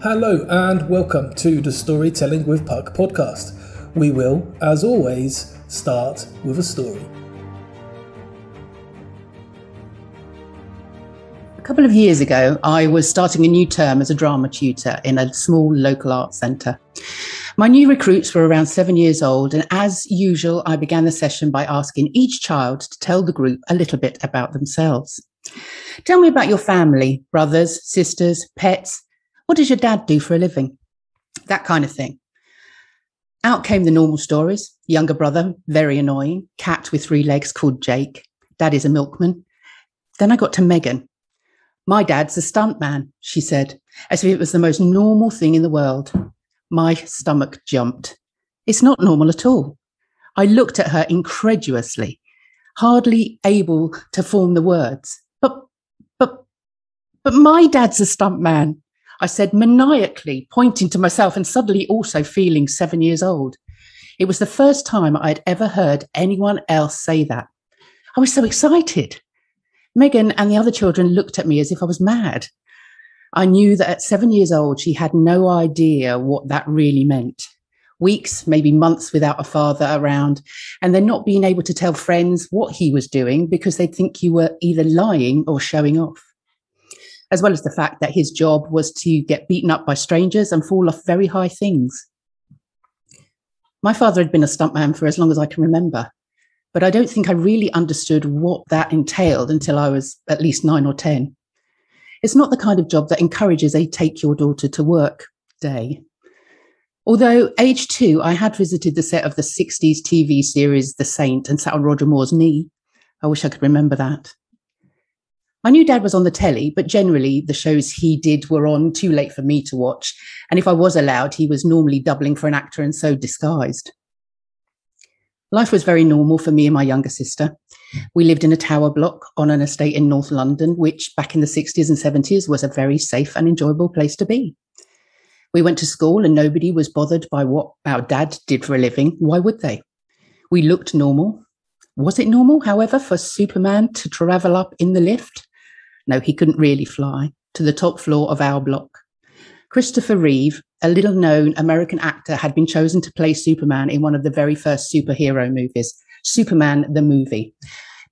Hello and welcome to the Storytelling with Puck podcast. We will, as always, start with a story. A couple of years ago, I was starting a new term as a drama tutor in a small local arts centre. My new recruits were around 7 years old, and as usual, I began the session by asking each child to tell the group a little bit about themselves. Tell me about your family, brothers, sisters, pets. What does your dad do for a living? That kind of thing. Out came the normal stories. Younger brother, very annoying. Cat with 3 legs called Jake. Dad is a milkman. Then I got to Megan. My dad's a stuntman, she said, as if it was the most normal thing in the world. My stomach jumped. It's not normal at all. I looked at her incredulously, hardly able to form the words. But my dad's a stuntman, I said maniacally, pointing to myself and suddenly also feeling 7 years old. It was the first time I'd ever heard anyone else say that. I was so excited. Megan and the other children looked at me as if I was mad. I knew that at 7 years old, she had no idea what that really meant. Weeks, maybe months without a father around, and then not being able to tell friends what he was doing because they'd think you were either lying or showing off. As well as the fact that his job was to get beaten up by strangers and fall off very high things. My father had been a stuntman for as long as I can remember, but I don't think I really understood what that entailed until I was at least 9 or 10. It's not the kind of job that encourages a take your daughter to work day. Although age 2, I had visited the set of the 60s TV series The Saint and sat on Roger Moore's knee. I wish I could remember that. I knew Dad was on the telly, but generally the shows he did were on too late for me to watch. And if I was allowed, he was normally doubling for an actor and so disguised. Life was very normal for me and my younger sister. We lived in a tower block on an estate in North London, which back in the 60s and 70s was a very safe and enjoyable place to be. We went to school and nobody was bothered by what our dad did for a living. Why would they? We looked normal. Was it normal, however, for Superman to travel up in the lift? No, he couldn't really fly to the top floor of our block. Christopher Reeve, a little-known American actor, had been chosen to play Superman in one of the very first superhero movies, Superman the Movie,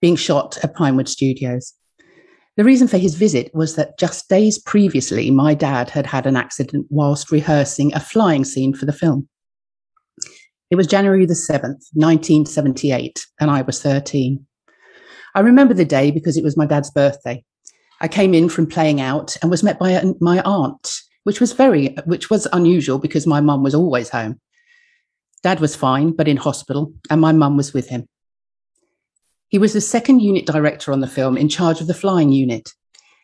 being shot at Pinewood Studios. The reason for his visit was that just days previously, my dad had had an accident whilst rehearsing a flying scene for the film. It was January the 7th, 1978, and I was 13. I remember the day because it was my dad's birthday. I came in from playing out and was met by my aunt, which was unusual because my mum was always home. Dad was fine, but in hospital, and my mum was with him. He was the second unit director on the film, in charge of the flying unit.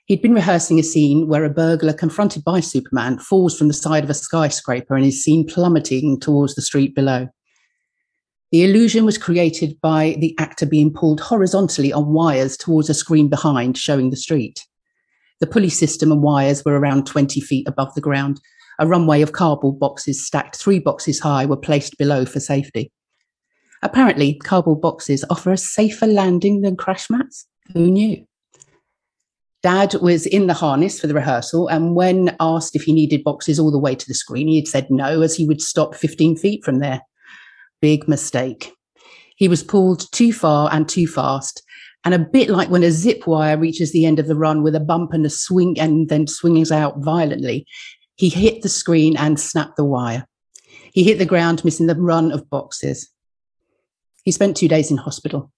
He'd been rehearsing a scene where a burglar confronted by Superman falls from the side of a skyscraper and is seen plummeting towards the street below. The illusion was created by the actor being pulled horizontally on wires towards a screen behind, showing the street. The pulley system and wires were around 20 feet above the ground. A runway of cardboard boxes stacked 3 boxes high were placed below for safety. Apparently, cardboard boxes offer a safer landing than crash mats. Who knew? Dad was in the harness for the rehearsal, and when asked if he needed boxes all the way to the screen, he had said no, as he would stop 15 feet from there. Big mistake. He was pulled too far and too fast, and a bit like when a zip wire reaches the end of the run with a bump and a swing and then swings out violently, he hit the screen and snapped the wire. He hit the ground, missing the run of boxes. He spent 2 days in hospital.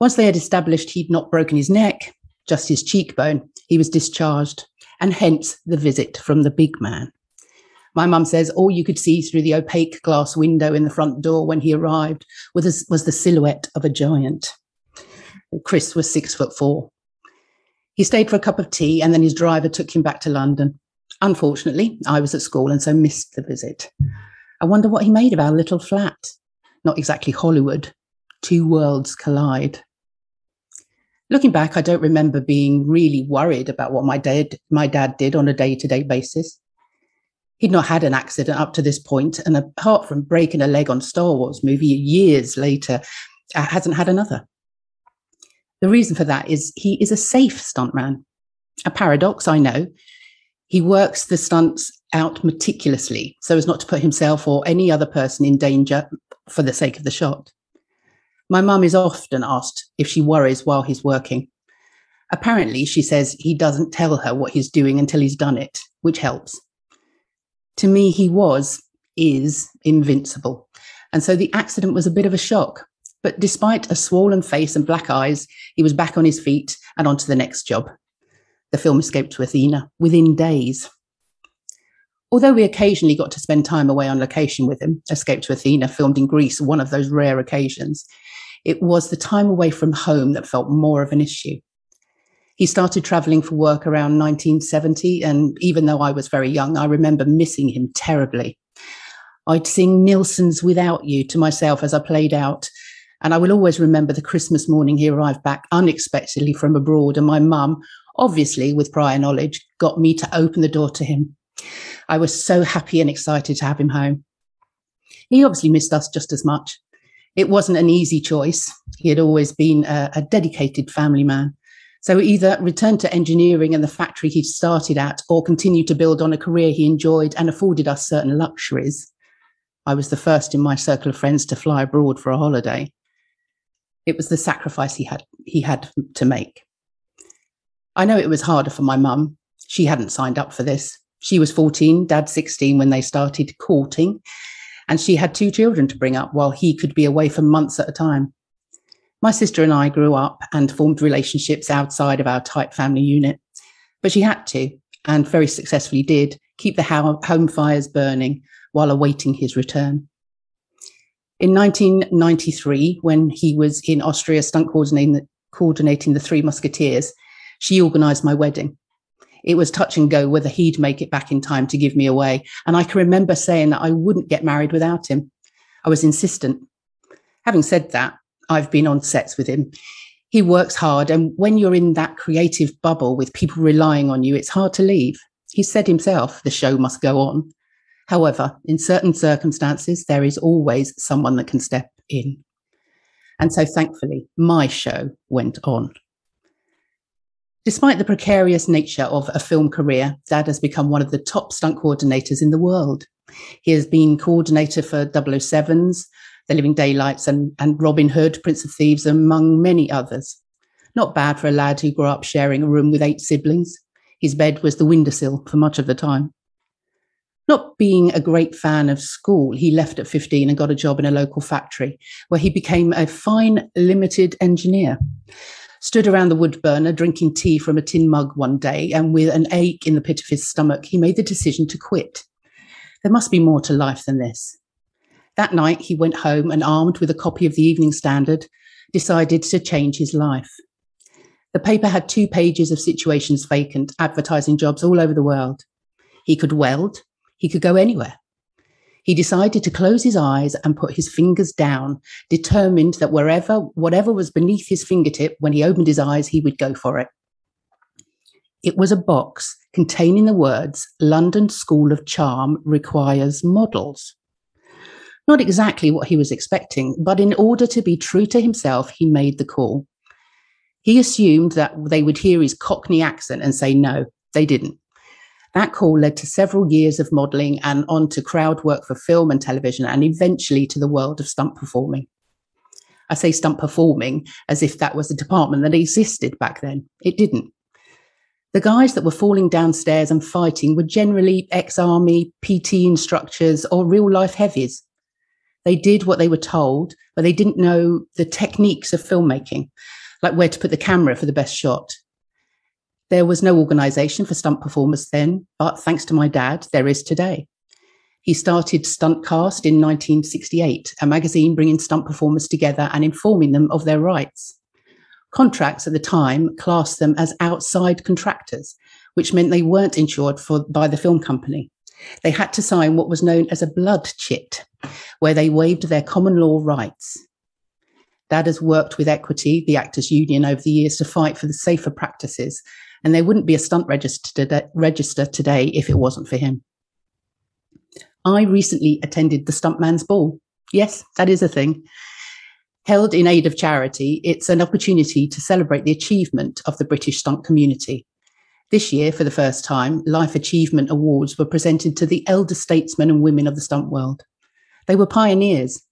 Once they had established he'd not broken his neck, just his cheekbone, he was discharged, and hence the visit from the big man. My mum says all you could see through the opaque glass window in the front door when he arrived was the silhouette of a giant. Chris was 6'4". He stayed for a cup of tea and then his driver took him back to London. Unfortunately, I was at school and so missed the visit. I wonder what he made of our little flat. Not exactly Hollywood. 2 worlds collide. Looking back, I don't remember being really worried about what my dad did on a day-to-day basis. He'd not had an accident up to this point, and apart from breaking a leg on Star Wars movie years later, hasn't had another. The reason for that is he is a safe stuntman. A paradox, I know. He works the stunts out meticulously so as not to put himself or any other person in danger for the sake of the shot. My mum is often asked if she worries while he's working. Apparently, she says he doesn't tell her what he's doing until he's done it, which helps. To me, he is invincible. And so the accident was a bit of a shock. But despite a swollen face and black eyes, he was back on his feet and on to the next job. The film escaped to Athena within days. Although we occasionally got to spend time away on location with him, Escape to Athena, filmed in Greece, one of those rare occasions, it was the time away from home that felt more of an issue. He started travelling for work around 1970, and even though I was very young, I remember missing him terribly. I'd sing Nilsson's Without You to myself as I played out, and I will always remember the Christmas morning he arrived back unexpectedly from abroad, and my mum, obviously with prior knowledge, got me to open the door to him. I was so happy and excited to have him home. He obviously missed us just as much. It wasn't an easy choice. He had always been a dedicated family man. So either return to engineering and the factory he started at, or continue to build on a career he enjoyed and afforded us certain luxuries. I was the first in my circle of friends to fly abroad for a holiday. It was the sacrifice he had to make. I know it was harder for my mum. She hadn't signed up for this. She was 14, Dad 16 when they started courting, and she had 2 children to bring up while he could be away for months at a time. My sister and I grew up and formed relationships outside of our tight family unit, but she had to, and very successfully did, keep the home fires burning while awaiting his return. In 1993, when he was in Austria stunt coordinating the Three Musketeers, she organised my wedding. It was touch and go whether he'd make it back in time to give me away, and I can remember saying that I wouldn't get married without him. I was insistent. Having said that, I've been on sets with him. He works hard, and when you're in that creative bubble with people relying on you, it's hard to leave. He said himself, the show must go on. However, in certain circumstances, there is always someone that can step in. And so thankfully, my show went on. Despite the precarious nature of a film career, Dad has become one of the top stunt coordinators in the world. He has been coordinator for 007s, The Living Daylights, and Robin Hood, Prince of Thieves, among many others. Not bad for a lad who grew up sharing a room with 8 siblings. His bed was the windowsill for much of the time. Not being a great fan of school, he left at 15 and got a job in a local factory where he became a fine limited engineer. Stood around the wood burner drinking tea from a tin mug one day, and with an ache in the pit of his stomach, he made the decision to quit. There must be more to life than this. That night, he went home and, armed with a copy of the Evening Standard, decided to change his life. The paper had 2 pages of situations vacant, advertising jobs all over the world. He could weld. He could go anywhere. He decided to close his eyes and put his fingers down, determined that whatever was beneath his fingertip, when he opened his eyes, he would go for it. It was a box containing the words, "London School of Charm requires models." Not exactly what he was expecting, but in order to be true to himself, he made the call. He assumed that they would hear his Cockney accent and say no. They didn't. That call led to several years of modelling and on to crowd work for film and television, and eventually to the world of stunt performing. I say stunt performing as if that was a department that existed back then. It didn't. The guys that were falling downstairs and fighting were generally ex-army, PT instructors, or real-life heavies. They did what they were told, but they didn't know the techniques of filmmaking, like where to put the camera for the best shot. There was no organisation for stunt performers then, but thanks to my dad, there is today. He started Stuntcast in 1968, a magazine bringing stunt performers together and informing them of their rights. Contracts at the time classed them as outside contractors, which meant they weren't insured by the film company. They had to sign what was known as a blood chit, where they waived their common law rights. Dad has worked with Equity, the Actors Union, over the years to fight for the safer practices, and there wouldn't be a stunt register today if it wasn't for him. I recently attended the Stuntman's Ball. Yes, that is a thing. Held in aid of charity, it's an opportunity to celebrate the achievement of the British stunt community. This year, for the first time, Life Achievement Awards were presented to the elder statesmen and women of the stunt world. They were pioneers.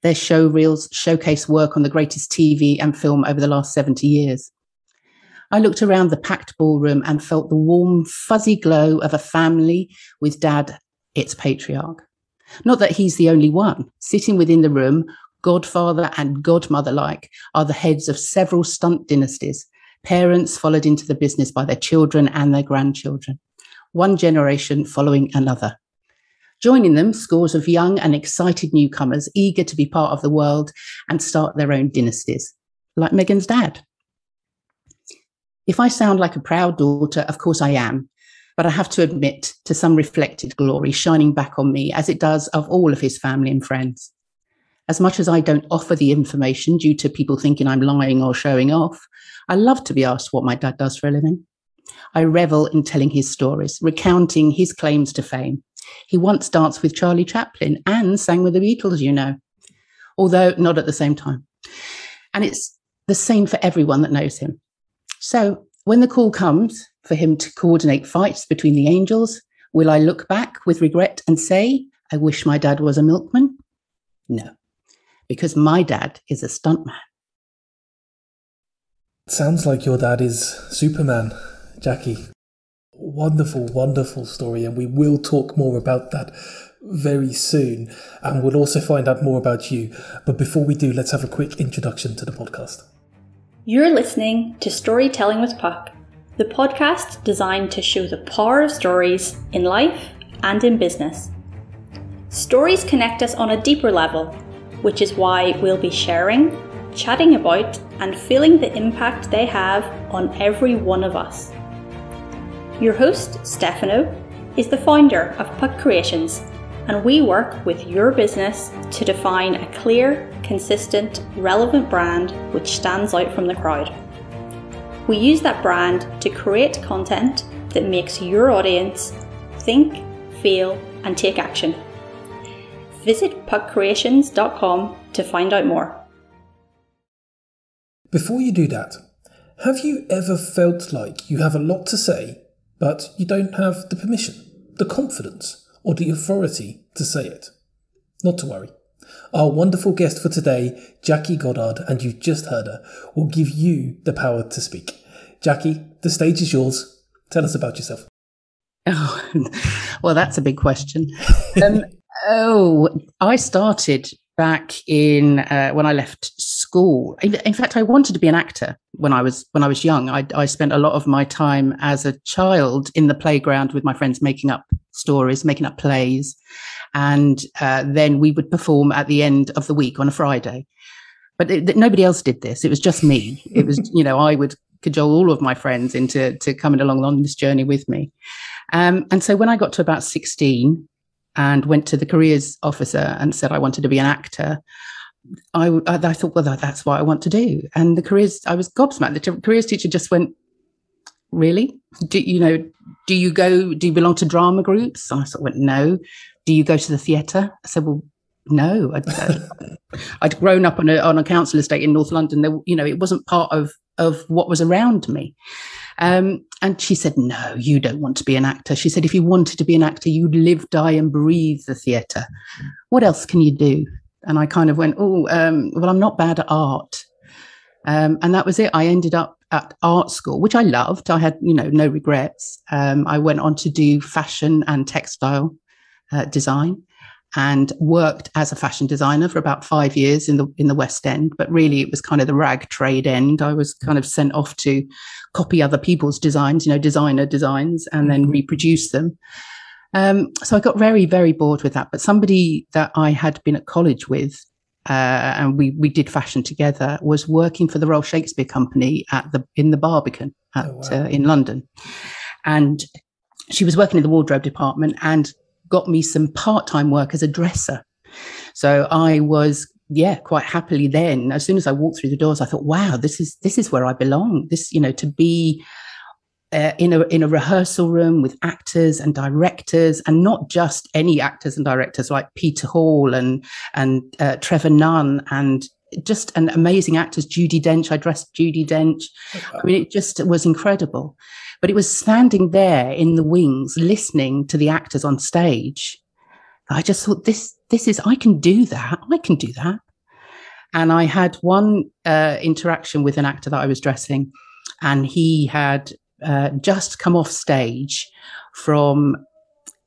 Their show reels showcase work on the greatest TV and film over the last 70 years. I looked around the packed ballroom and felt the warm, fuzzy glow of a family with Dad, its patriarch. Not that he's the only one. Sitting within the room, godfather and godmother-like, are the heads of several stunt dynasties, parents followed into the business by their children and their grandchildren, one generation following another. Joining them, scores of young and excited newcomers eager to be part of the world and start their own dynasties, like Megan's dad. If I sound like a proud daughter, of course I am, but I have to admit to some reflected glory shining back on me, as it does of all of his family and friends. As much as I don't offer the information due to people thinking I'm lying or showing off, I love to be asked what my dad does for a living. I revel in telling his stories, recounting his claims to fame. He once danced with Charlie Chaplin and sang with the Beatles, you know, although not at the same time. And it's the same for everyone that knows him. So when the call comes for him to coordinate fights between the angels, will I look back with regret and say, I wish my dad was a milkman? No, because my dad is a stuntman. Sounds like your dad is Superman, Jackie. Wonderful, wonderful story, and we will talk more about that very soon, and we'll also find out more about you. But before we do, let's have a quick introduction to the podcast. You're listening to Storytelling with Puck, the podcast designed to show the power of stories in life and in business. Stories connect us on a deeper level, which is why we'll be sharing, chatting about, and feeling the impact they have on every one of us. Your host, Stefano, is the founder of Puck Creations, and we work with your business to define a clear, consistent, relevant brand which stands out from the crowd. We use that brand to create content that makes your audience think, feel, and take action. Visit puckcreations.com to find out more. Before you do that, have you ever felt like you have a lot to say, but you don't have the permission, the confidence, or the authority to say it? Not to worry. Our wonderful guest for today, Jackie Goddard, and you've just heard her, will give you the power to speak. Jackie, the stage is yours. Tell us about yourself. Oh, well, that's a big question. I started back in when I left school. In fact, I wanted to be an actor when I was young. I spent a lot of my time as a child in the playground with my friends, making up stories, making up plays, and then we would perform at the end of the week on a Friday. But nobody else did this. It was just me. It was, I would cajole all of my friends into coming along on this journey with me. And so when I got to about 16 and went to the careers officer and said I wanted to be an actor, I thought, well, that's what I want to do. And I was gobsmacked. The careers teacher just went, really? Do you belong to drama groups? And I sort of went, no. Do you go to the theatre? I said, well, no. I'd grown up on a council estate in North London. It wasn't part of what was around me. And she said, no, you don't want to be an actor. She said, if you wanted to be an actor, you'd live, die and breathe the theatre. What else can you do? And I kind of went, well, I'm not bad at art. And that was it. I ended up at art school, which I loved. I had, no regrets. I went on to do fashion and textile design and worked as a fashion designer for about 5 years in the West End. But really, it was kind of the rag trade end. I was kind of sent off to copy other people's designs, designer designs, and then reproduce them. So I got very, very bored with that. But somebody that I had been at college with, and we did fashion together, was working for the Royal Shakespeare Company in the Barbican in London. And she was working in the wardrobe department and got me some part-time work as a dresser. So I was, quite happily then, as soon as I walked through the doors, I thought, wow, this is where I belong. This, to be in a rehearsal room with actors and directors, and not just any actors and directors like Peter Hall and Trevor Nunn and just an amazing actors. Judi Dench, I dressed Judi Dench. I mean, it just was incredible. But it was standing there in the wings, listening to the actors on stage. I just thought, this is, I can do that. I can do that. And I had one interaction with an actor that I was dressing, and he had just come off stage from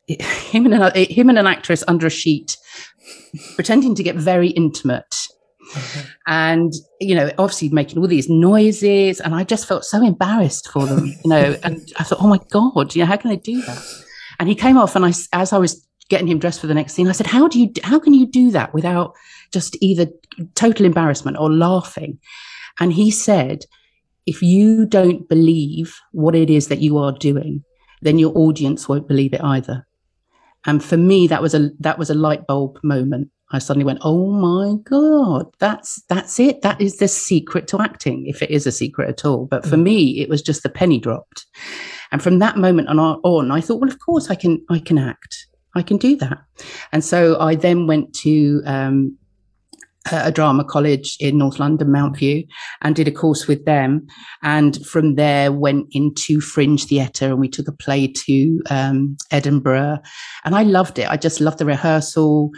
him and an actress under a sheet, pretending to get very intimate. Okay. And, obviously making all these noises, and I just felt so embarrassed for them, and I thought, oh my God, how can they do that? And he came off, and as I was getting him dressed for the next scene, I said, how can you do that without just either total embarrassment or laughing? And he said, if you don't believe what it is that you are doing, then your audience won't believe it either. And for me, that was a light bulb moment. I suddenly went, oh my God, that's it. That is the secret to acting, if it is a secret at all. But for me, it was just the penny dropped. And from that moment on, I thought, well, of course I can act. I can do that. And so I then went to a drama college in North London, Mount View, and did a course with them. And from there went into Fringe Theatre, and we took a play to Edinburgh. And I loved it. I just loved the rehearsal,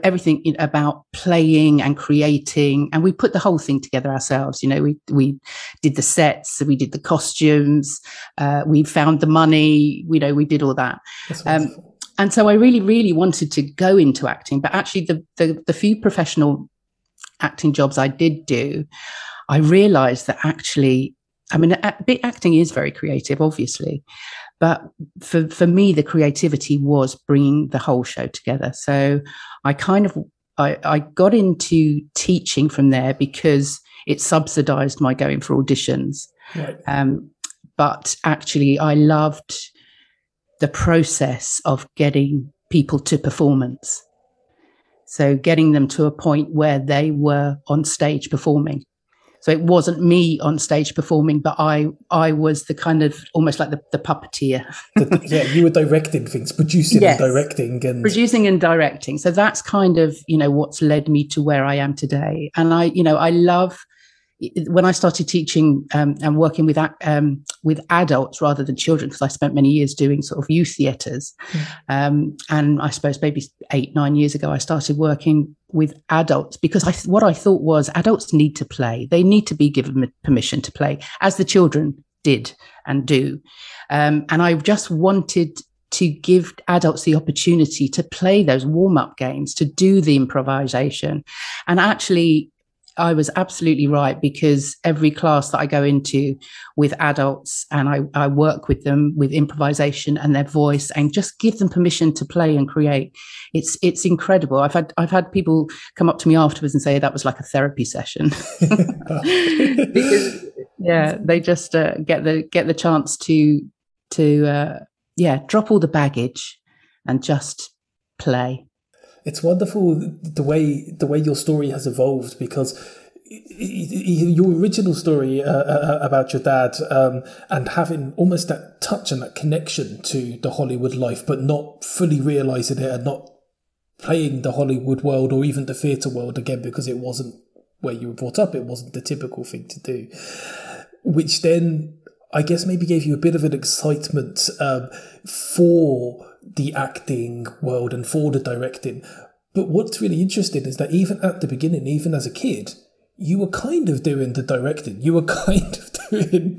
everything about playing and creating. And we put the whole thing together ourselves. We did the sets, we did the costumes, we found the money, we did all that. And so I really, really wanted to go into acting. But actually the few professional acting jobs I did do, I realized that actually, acting is very creative, obviously. But for me, the creativity was bringing the whole show together. So I got into teaching from there because it subsidized my going for auditions. Right. But actually, I loved the process of getting people to performance. So getting them to a point where they were on stage performing. So it wasn't me on stage performing, but I was the kind of almost like the puppeteer. You were directing things, producing and directing. Producing and directing. So that's kind of, what's led me to where I am today. And I love, when I started teaching and working with adults rather than children, because I spent many years doing sort of youth theatres. And I suppose maybe 8-9 years ago, I started working with adults because what I thought was adults need to play. They need to be given permission to play, as the children did and do. And I just wanted to give adults the opportunity to play those warm-up games, to do the improvisation. And actually, I was absolutely right, because every class that I go into with adults, and I work with them with improvisation and their voice, and just give them permission to play and create. It's incredible. I've had people come up to me afterwards and say that was like a therapy session, because they just get the chance to drop all the baggage and just play. It's wonderful the way your story has evolved, because your original story about your dad and having almost that touch and that connection to the Hollywood life, but not fully realising it and not playing the Hollywood world or even the theatre world again, because it wasn't where you were brought up. It wasn't the typical thing to do, which then I guess maybe gave you a bit of an excitement for the acting world and for the directing. But what's really interesting is that even at the beginning, even as a kid, you were kind of doing the directing. You were kind of doing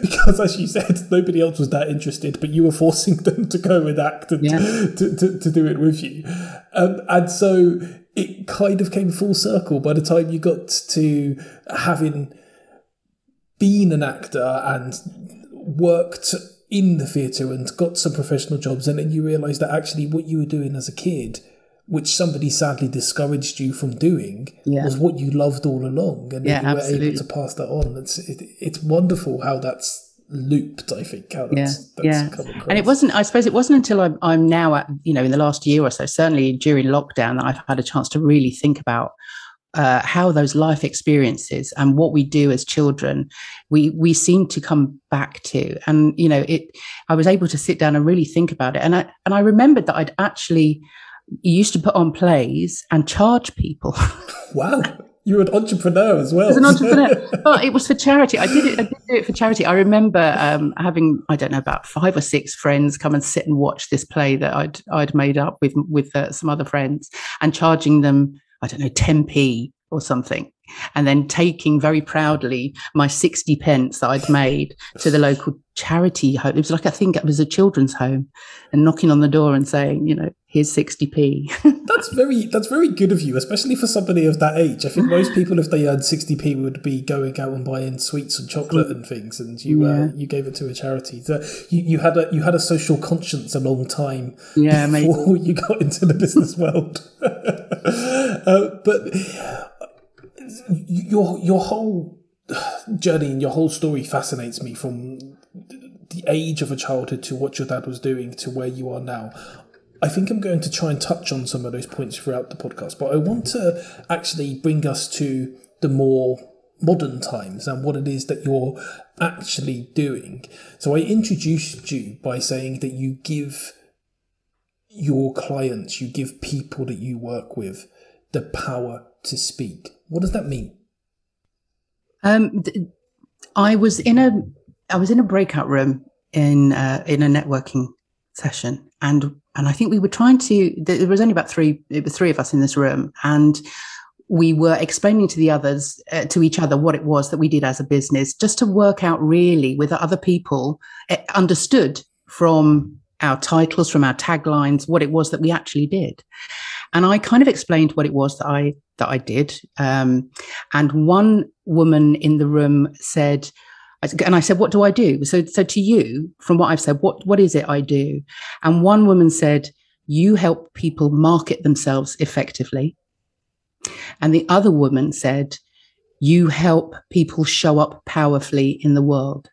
because, as you said, nobody else was that interested, but you were forcing them to go and act and to do it with you. And so it kind of came full circle by the time you got to having been an actor and worked in the theatre and got some professional jobs, and then you realised that actually what you were doing as a kid, which somebody sadly discouraged you from doing, was what you loved all along, and you were able to pass that on. It's wonderful how that's looped, I think, how that's come across. And I suppose it wasn't until I'm now at, in the last year or so, certainly during lockdown, that I've had a chance to really think about how those life experiences and what we do as children, we seem to come back to. And, I was able to sit down and really think about it. And I remembered that I'd actually used to put on plays and charge people. Wow. You were an entrepreneur as well. As an entrepreneur, but it was for charity. I did do it for charity. I remember having, I don't know, about 5 or 6 friends come and sit and watch this play that I'd made up with some other friends, and charging them, I don't know, 10p or something, and then taking very proudly my 60 pence that I'd made to the local charity home. It was like, I think it was a children's home, and knocking on the door and saying, here's 60p. That's very good of you, especially for somebody of that age. I think most people, if they earned 60p, would be going out and buying sweets and chocolate and things, and you gave it to a charity. So you had a social conscience a long time before you got into the business world. But your whole journey and your whole story fascinates me, from the age of a childhood to what your dad was doing to where you are now. I think I'm going to try and touch on some of those points throughout the podcast, but I want to actually bring us to the more modern times and what it is that you're actually doing. So I introduced you by saying that you give your clients, you give people that you work with the power to speak. What does that mean? I was in a breakout room in a networking session, and I think we were trying to. There was only about three of us in this room, and we were explaining to the others, to each other, what it was that we did as a business, just to work out really whether other people understood from our titles, from our taglines, what it was that we actually did. And I kind of explained what it was that I did. And one woman in the room said, and I said, what do I do? So to you, from what I've said, what is it I do? And one woman said, you help people market themselves effectively. And the other woman said, you help people show up powerfully in the world.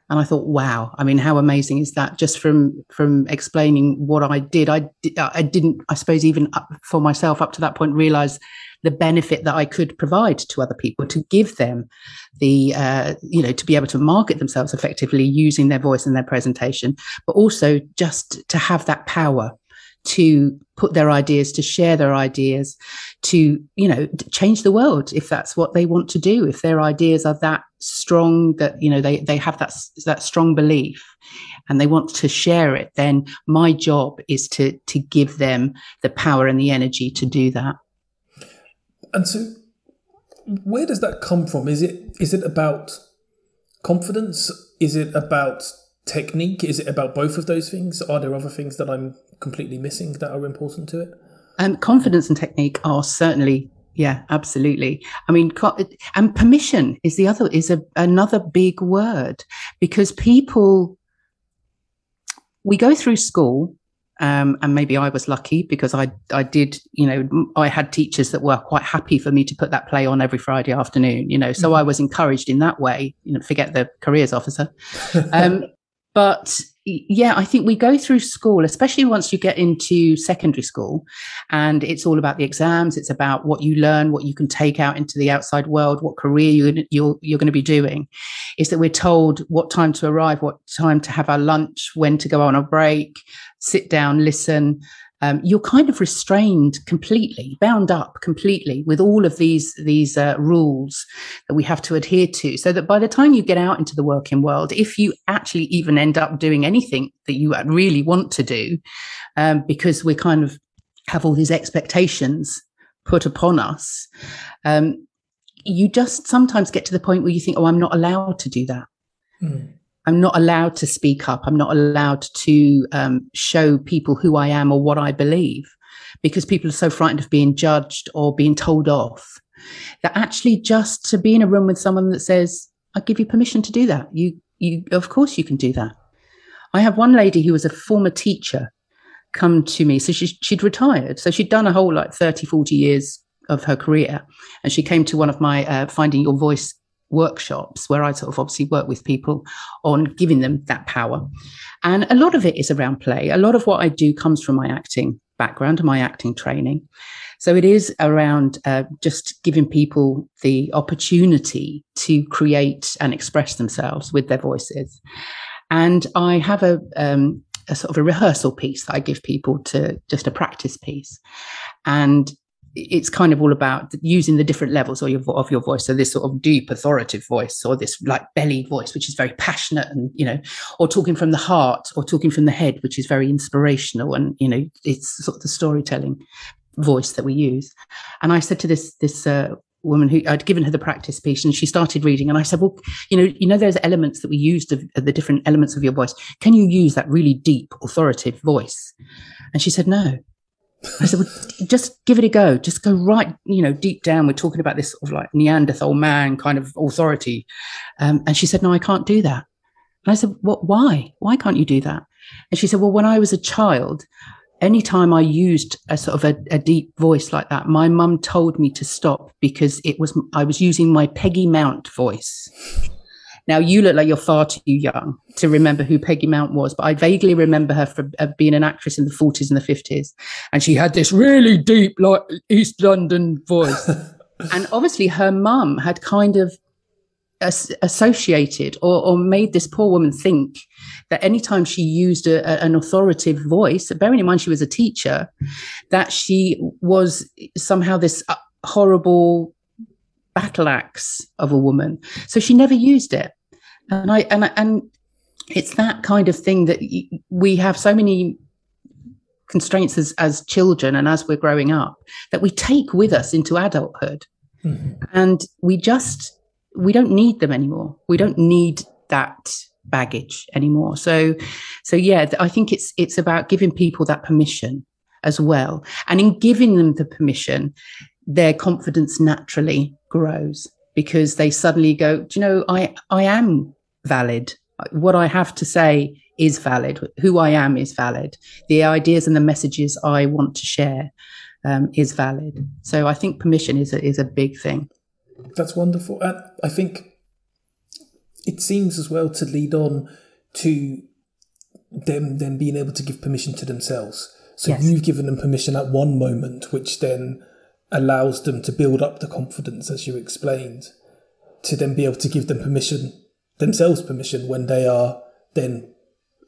And I thought, wow, I mean, how amazing is that? Just from explaining what I did, I didn't, I suppose, even for myself up to that point, realize the benefit that I could provide to other people, to give them the, to be able to market themselves effectively using their voice and their presentation, but also just to have that power to put their ideas, to share their ideas, to change the world if that's what they want to do. If their ideas are that strong that they have that strong belief and they want to share it, then my job is to give them the power and the energy to do that. And so, where does that come from? Is it about confidence? Is it about technique? Is it about both of those things? Are there other things that I'm completely missing that are important to it? Confidence and technique are certainly, yeah, absolutely. I mean, and permission is another big word, because we go through school, and maybe I was lucky because I did, I had teachers that were quite happy for me to put that play on every Friday afternoon, so I was encouraged in that way, forget the careers officer. But yeah, I think we go through school, especially once you get into secondary school, and it's all about the exams. It's about what you learn, what you can take out into the outside world, what career you're going to be doing. Is that we're told what time to arrive, what time to have our lunch, when to go on a break, sit down, listen. You're kind of restrained completely, bound up completely with all of these rules that we have to adhere to, so that by the time you get out into the working world, if you actually even end up doing anything that you really want to do, because we kind of have all these expectations put upon us, you just sometimes get to the point where you think, oh, I'm not allowed to do that. Mm. I'm not allowed to speak up. I'm not allowed to show people who I am or what I believe, because people are so frightened of being judged or being told off, that actually just to be in a room with someone that says, I give you permission to do that. You, of course you can do that. I have one lady who was a former teacher come to me. So she'd retired. So she'd done a whole 30, 40 years of her career. And she came to one of my Finding Your Voice workshops, where I sort of obviously work with people on giving them that power. And a lot of it is around play. A lot of what I do comes from my acting background and my acting training. So it is around just giving people the opportunity to create and express themselves with their voices. And I have a sort of a rehearsal piece that I give people, to just a practice piece. And it's kind of all about using the different levels of your voice. So this sort of deep authoritative voice, or this like bellied voice, which is very passionate, and, you know, or talking from the heart, or talking from the head, which is very inspirational. And, you know, it's sort of the storytelling voice that we use. And I said to this woman, who I'd given her the practice piece, and she started reading, and I said, well, you know, there's elements that we used of the different elements of your voice. Can you use that really deep authoritative voice? And she said, no. I said, well, just give it a go. Just go right, you know, deep down. We're talking about this sort of like Neanderthal man kind of authority. And she said, no, I can't do that. And I said, what? Why? Why can't you do that? And she said, well, when I was a child, anytime I used a sort of a deep voice like that, my mum told me to stop, because I was using my Peggy Mount voice. Now, you look like you're far too young to remember who Peggy Mount was, but I vaguely remember her for being an actress in the 40s and the 50s. And she had this really deep, like East London voice. And obviously her mum had kind of associated or made this poor woman think that anytime she used an authoritative voice, bearing in mind she was a teacher, that she was somehow this horrible battle axe of a woman. So she never used it. And it's that kind of thing that we have so many constraints as children and as we're growing up that we take with us into adulthood. Mm-hmm. And we don't need them anymore. We don't need that baggage anymore. So yeah, I think it's about giving people that permission as well. And in giving them the permission, their confidence naturally grows, because they suddenly go, do you know, I am valid. What I have to say is valid. Who I am is valid. The ideas and the messages I want to share is valid. So I think permission is a big thing. That's wonderful. And I think it seems as well to lead on to them then being able to give permission to themselves. So yes. You've given them permission at one moment, which then allows them to build up the confidence, as you explained, to then be able to give themselves permission when they are then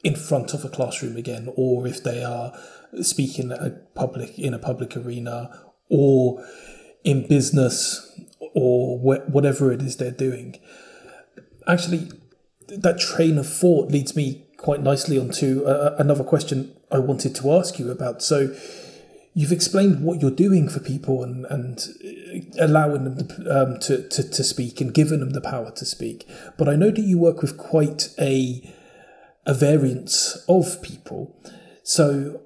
in front of a classroom again, or if they are speaking in a public arena, or in business, or whatever it is they're doing. Actually, that train of thought leads me quite nicely onto another question I wanted to ask you about. So you've explained what you're doing for people and allowing them to speak and giving them the power to speak. But I know that you work with quite a variance of people. So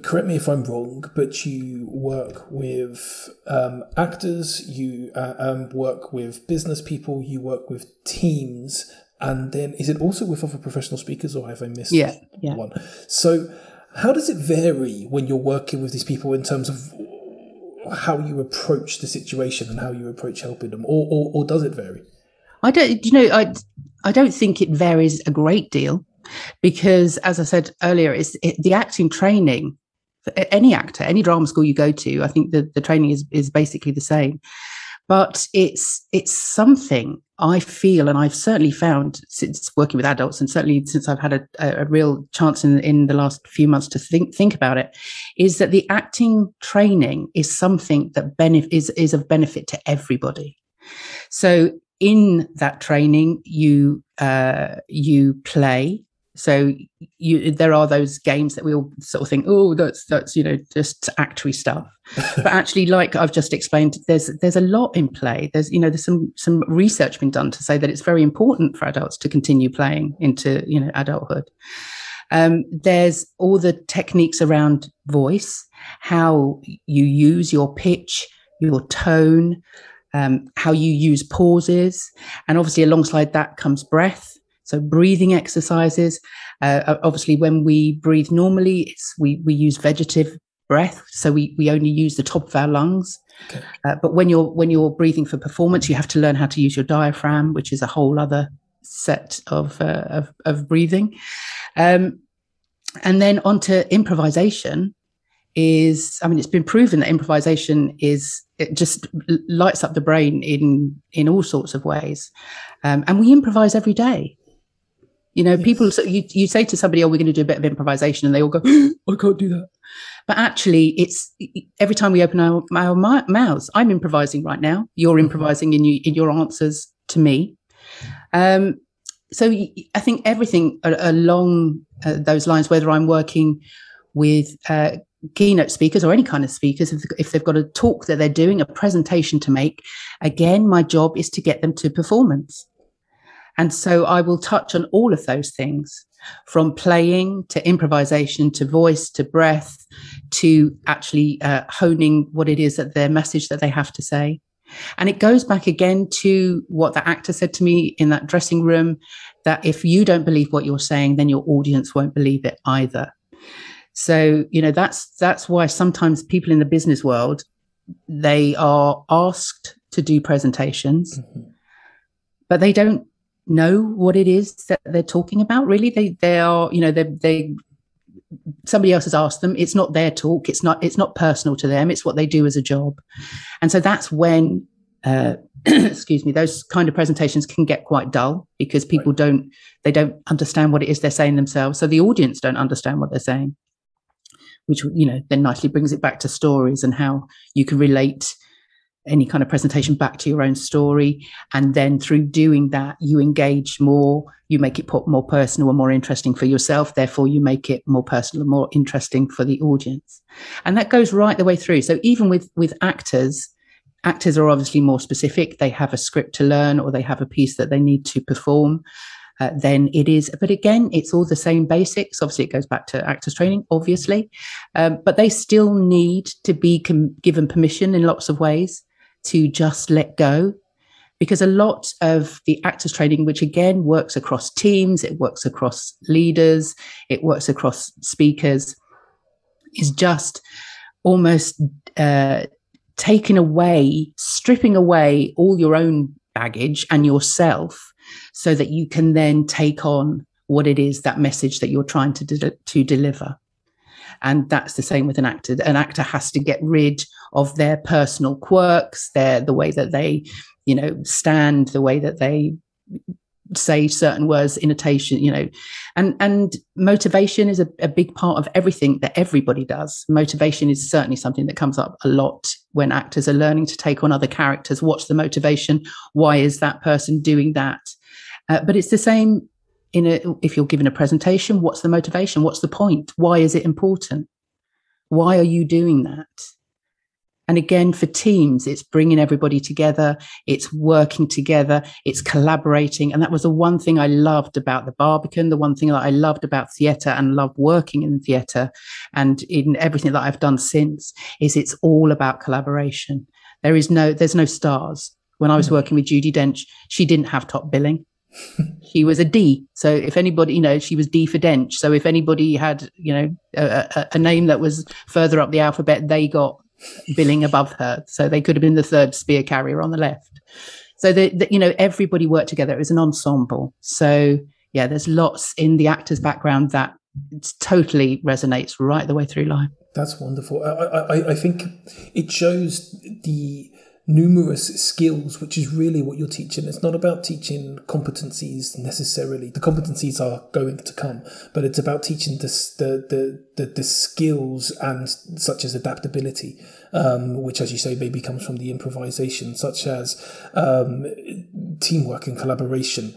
correct me if I'm wrong, but you work with actors, you work with business people, you work with teams, and then is it also with other professional speakers, or have I missed one? So how does it vary when you're working with these people in terms of how you approach the situation and how you approach helping them, or does it vary? I don't think it varies a great deal, because, as I said earlier, the acting training. For any actor, any drama school you go to, I think the training is basically the same. But it's something I feel, and I've certainly found since working with adults, and certainly since I've had a real chance in the last few months to think about it, is that the acting training is something that is of benefit to everybody. So in that training, you play. So there are those games that we all sort of think, oh, that's just actory stuff. But actually, like I've just explained, there's a lot in play. There's some research been done to say that it's very important for adults to continue playing into adulthood. There's all the techniques around voice, how you use your pitch, your tone, how you use pauses, and obviously alongside that comes breath. So breathing exercises. Obviously, when we breathe normally, we use vegetative breath. So we only use the top of our lungs. Okay. But when you're breathing for performance, you have to learn how to use your diaphragm, which is a whole other set of breathing. And then onto improvisation it's been proven that improvisation it just lights up the brain in all sorts of ways. And we improvise every day. You know, people, so you say to somebody, oh, we're going to do a bit of improvisation, and they all go, I can't do that. But actually, it's every time we open our mouths, I'm improvising right now. You're improvising in your answers to me. So I think everything along those lines, whether I'm working with keynote speakers or any kind of speakers, if they've got a talk that they're doing, a presentation to make, again, my job is to get them to performance. And so I will touch on all of those things, from playing to improvisation to voice to breath to actually honing what it is that their message that they have to say. And it goes back again to what the actor said to me in that dressing room, that if you don't believe what you're saying, then your audience won't believe it either. So, you know, that's why sometimes people in the business world, they are asked to do presentations, but they don't know what it is that they're talking about. Really, they are, you know, they somebody else has asked them. It's not their talk. It's not personal to them. It's what they do as a job. And so that's when, excuse me, those kind of presentations can get quite dull, because people don't understand what it is they're saying themselves. So the audience don't understand what they're saying, which, you know, then nicely brings it back to stories and how you can relate any kind of presentation back to your own story. And then through doing that, you engage more, you make it more personal and more interesting for yourself. Therefore, you make it more personal and more interesting for the audience. And that goes right the way through. So even with actors are obviously more specific. They have a script to learn, or they have a piece that they need to perform. Then it is, but again, it's all the same basics. Obviously, it goes back to actors training, obviously, but they still need to be given permission in lots of ways to just let go, because a lot of the actors training, which again works across teams, it works across leaders, it works across speakers, is just almost stripping away all your own baggage and yourself, so that you can then take on what it is, that message that you're trying to deliver. And that's the same with an actor. An actor has to get rid of their personal quirks, the way that they, you know, stand, the way that they say certain words, intonation, you know, and motivation is a big part of everything that everybody does. Motivation is certainly something that comes up a lot when actors are learning to take on other characters. What's the motivation? Why is that person doing that? But it's the same if you're giving a presentation. What's the motivation? What's the point? Why is it important? Why are you doing that? And again, for teams, it's bringing everybody together. It's working together. It's collaborating. And that was the one thing I loved about the Barbican, the one thing that I loved about theatre and loved working in theatre and in everything that I've done since, is it's all about collaboration. There's no stars. When I was working with Judi Dench, she didn't have top billing. She was a D. So if anybody, you know, she was D for Dench. So if anybody had, you know, a name that was further up the alphabet, they got billing above her. So they could have been the third spear carrier on the left. So you know, everybody worked together. It was an ensemble. So yeah, there's lots in the actor's background that totally resonates right the way through life. That's wonderful. I think it shows the numerous skills, which is really what you're teaching. It's not about teaching competencies necessarily. The competencies are going to come, but it's about teaching the skills, and such as adaptability, which, as you say, maybe comes from the improvisation, such as teamwork and collaboration,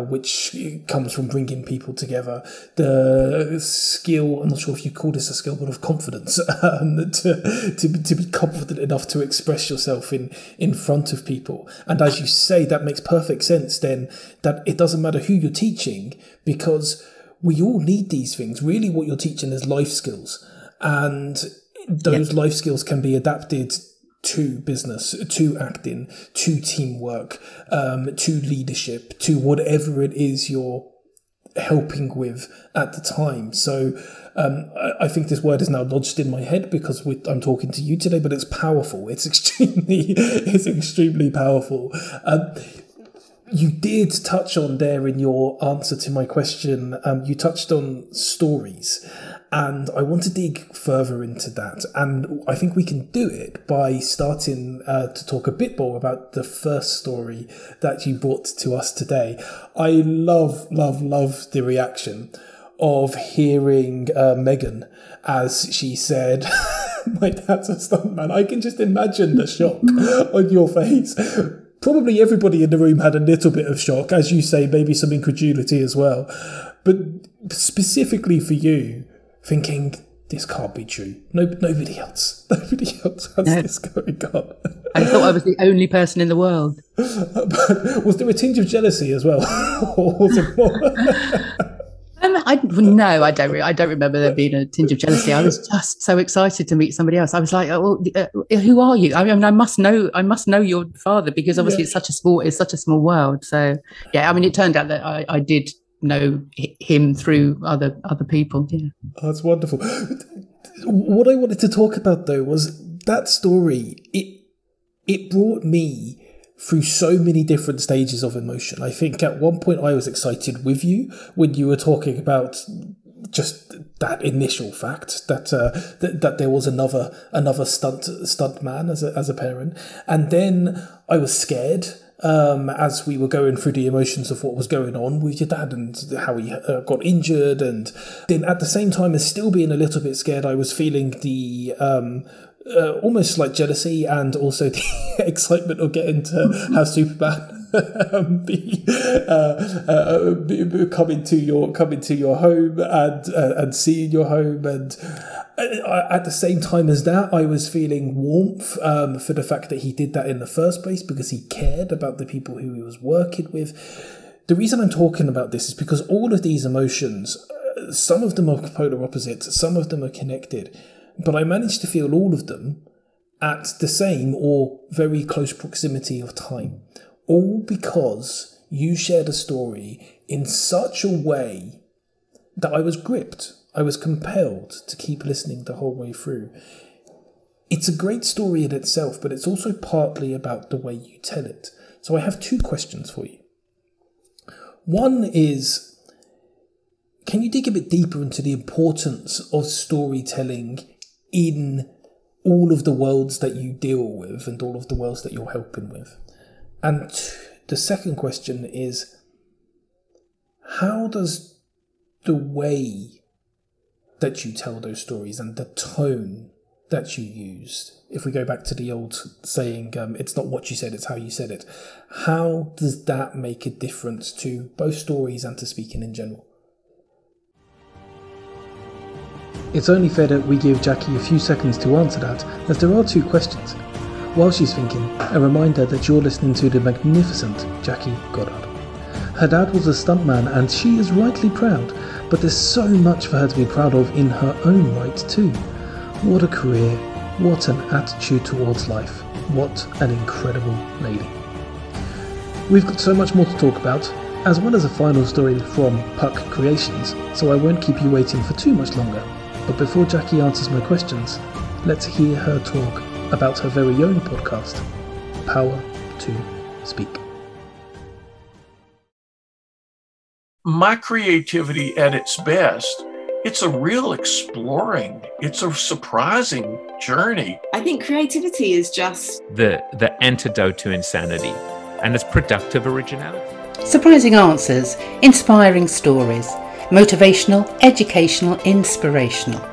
which comes from bringing people together. The skill, I'm not sure if you call this a skill, but of confidence, to be confident enough to express yourself in front of people. And as you say, that makes perfect sense then, that it doesn't matter who you're teaching, because we all need these things. Really what you're teaching is life skills, and those life skills can be adapted to business, to acting, to teamwork, to leadership, to whatever it is you're helping with at the time. So I think this word is now lodged in my head because I'm talking to you today, but it's powerful. It's extremely powerful. You did touch on there in your answer to my question, you touched on stories. And I want to dig further into that. And I think we can do it by starting to talk a bit more about the first story that you brought to us today. I love the reaction of hearing Megan as she said, my dad's a stuntman. I can just imagine the shock on your face. Probably everybody in the room had a little bit of shock, as you say, maybe some incredulity as well. But specifically for you, thinking, this can't be true. Nobody else has this going on. I thought I was the only person in the world. But was there a tinge of jealousy as well? Or was it more? I don't remember there being a tinge of jealousy. I was just so excited to meet somebody else. I was like, who are you? I mean, I must know your father, because obviously it's such a small world. So yeah, I mean, it turned out that I did know him through other people. Yeah. Oh, that's wonderful. What I wanted to talk about though was that story. It brought me through so many different stages of emotion. I think at one point I was excited with you when you were talking about just that initial fact that there was another stunt man as a parent, and then I was scared as we were going through the emotions of what was going on with your dad and how he got injured, and then at the same time as still being a little bit scared, I was feeling the almost like jealousy and also the excitement of getting to have Superman coming to your home and seeing your home, and at the same time as that, I was feeling warmth for the fact that he did that in the first place, because he cared about the people who he was working with. The reason I'm talking about this is because all of these emotions, some of them are polar opposites, some of them are connected, but I managed to feel all of them at the same or very close proximity of time, all because you shared a story in such a way that I was gripped. I was compelled to keep listening the whole way through. It's a great story in itself, but it's also partly about the way you tell it. So I have two questions for you. One is, can you dig a bit deeper into the importance of storytelling in all of the worlds that you deal with and all of the worlds that you're helping with? And the second question is, how does the way that you tell those stories and the tone that you used, if we go back to the old saying, it's not what you said, it's how you said it, how does that make a difference to both stories and to speaking in general? It's only fair that we give Jackie a few seconds to answer that, as there are two questions. While she's thinking, a reminder that you're listening to the magnificent Jackie Goddard. Her dad was a stuntman and she is rightly proud, but there's so much for her to be proud of in her own right too. What a career, what an attitude towards life, what an incredible lady. We've got so much more to talk about, as well as a final story from Puck Creations, so I won't keep you waiting for too much longer. But before Jackie answers my questions, let's hear her talk about her very own podcast, Power to Speak. My creativity at its best, it's a real exploring, it's a surprising journey. I think creativity is just the antidote to insanity, and it's productive originality. Surprising answers, inspiring stories, motivational, educational, inspirational.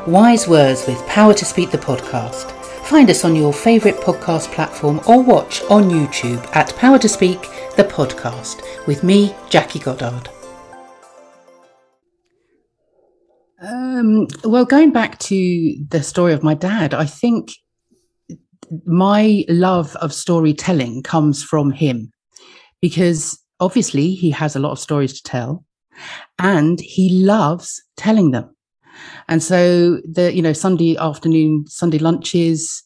Wise words with Power to Speak the podcast. Find us on your favourite podcast platform or watch on YouTube at Power to Speak the podcast with me, Jackie Goddard. Well, going back to the story of my dad, I think my love of storytelling comes from him, because obviously he has a lot of stories to tell and he loves telling them. And so Sunday afternoon, Sunday lunches,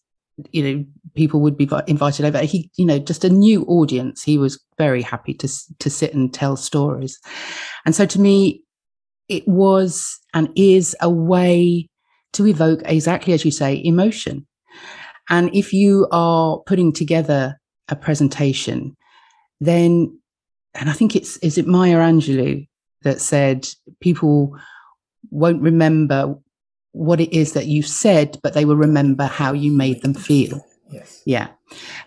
people would be invited over. He, just a new audience. He was very happy to sit and tell stories. And so to me, it was and is a way to evoke, exactly as you say, emotion. And if you are putting together a presentation, then, and I think is it Maya Angelou that said, people won't remember what it is that you said, but they will remember how you made them feel. Yes. Yeah.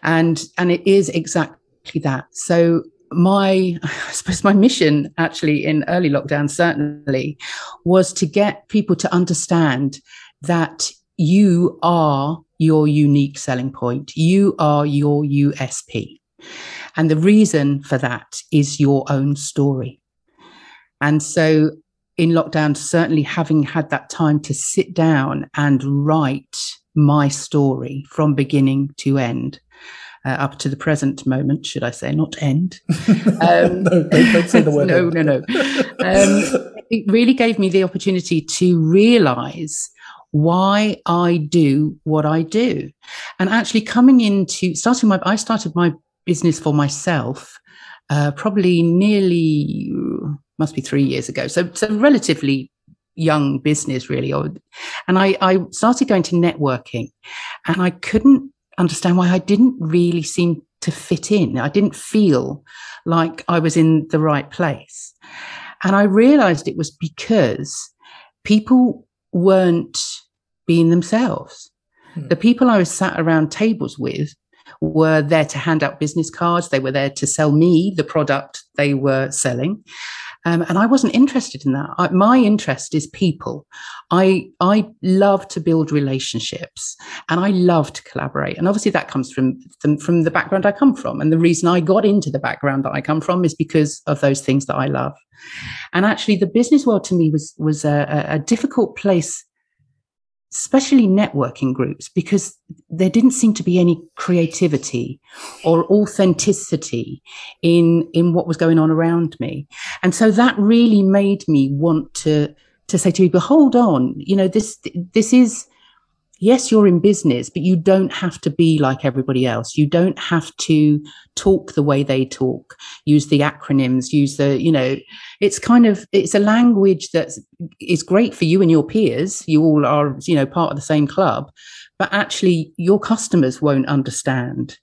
And it is exactly that. So I suppose my mission actually in early lockdown certainly was to get people to understand that you are your unique selling point. You are your USP. And the reason for that is your own story. And so in lockdown, certainly having had that time to sit down and write my story from beginning to end, up to the present moment, should I say, not end. No, don't say the word. No. It really gave me the opportunity to realize why I do what I do. And actually I started my business for myself probably nearly, must be 3 years ago. So it's a relatively young business, really. And I started going to networking, and I couldn't understand why I didn't really seem to fit in. I didn't feel like I was in the right place. And I realized it was because people weren't being themselves. The people I was sat around tables with were there to hand out business cards. They were there to sell me the product they were selling. And I wasn't interested in that. My interest is people. I love to build relationships, and I love to collaborate. And obviously that comes from the background I come from. And the reason I got into the background that I come from is because of those things that I love. And actually the business world to me was a difficult place, especially networking groups, because there didn't seem to be any creativity or authenticity in what was going on around me. And so that really made me want to say to people, hold on, this is, yes, you're in business, but you don't have to be like everybody else. You don't have to talk the way they talk, use the acronyms, it's a language that is great for you and your peers. You all are, part of the same club, but actually your customers won't understand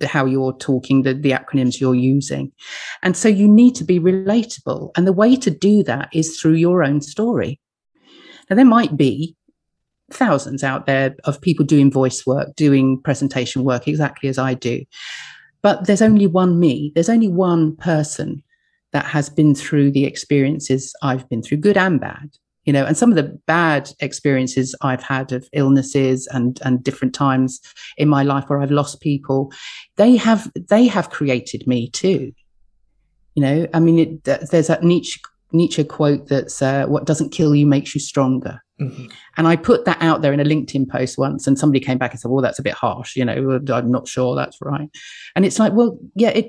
how you're talking, the acronyms you're using. And so you need to be relatable. And the way to do that is through your own story. Now, there might be thousands out there of people doing voice work, doing presentation work exactly as I do. But there's only one me. There's only one person that has been through the experiences I've been through, good and bad. And some of the bad experiences I've had of illnesses and different times in my life where I've lost people, they have created me too. There's that Nietzsche quote that's what doesn't kill you makes you stronger. Mm-hmm. And I put that out there in a LinkedIn post once, and somebody came back and said, well, that's a bit harsh. I'm not sure that's right. And it's like, well, yeah,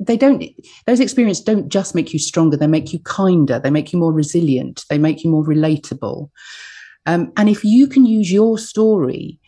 those experiences don't just make you stronger. They make you kinder. They make you more resilient. They make you more relatable. And if you can use your story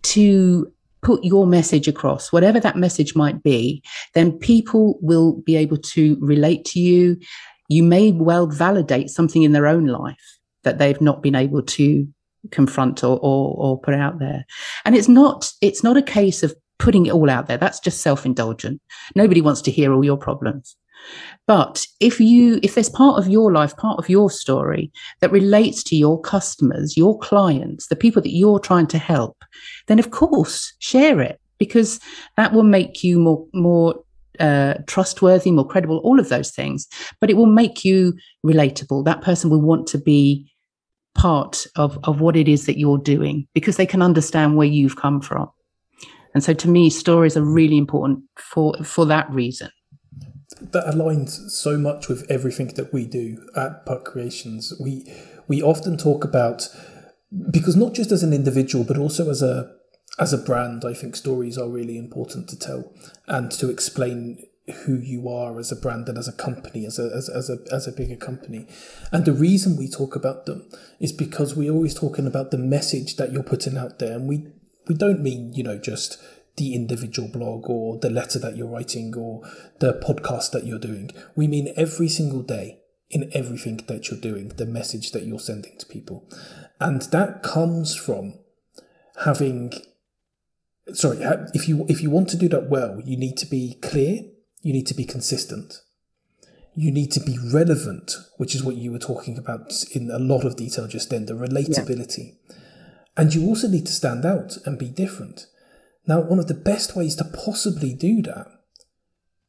to put your message across, whatever that message might be, then people will be able to relate to you. You may well validate something in their own life that they've not been able to confront or put out there. And it's not a case of putting it all out there. That's just self-indulgent. Nobody wants to hear all your problems. But if there's part of your life, part of your story that relates to your customers, your clients, the people that you're trying to help, then of course share it, because that will make you more trustworthy, more credible, all of those things. But it will make you relatable. That person will want to be part of what it is that you're doing, because they can understand where you've come from. And so to me, stories are really important for that reason. That aligns so much with everything that we do at Puck Creations. We often talk about, because not just as an individual, but also as a brand, I think stories are really important to tell and to explain who you are as a brand and as a company, as a bigger company. And the reason we talk about them is because we're always talking about the message that you're putting out there. And we don't mean, just the individual blog or the letter that you're writing or the podcast that you're doing. We mean every single day in everything that you're doing, the message that you're sending to people. And that comes from if you want to do that well, you need to be clear, you need to be consistent. You need to be relevant, which is what you were talking about in a lot of detail just then, the relatability. Yeah. And you also need to stand out and be different. Now, one of the best ways to possibly do that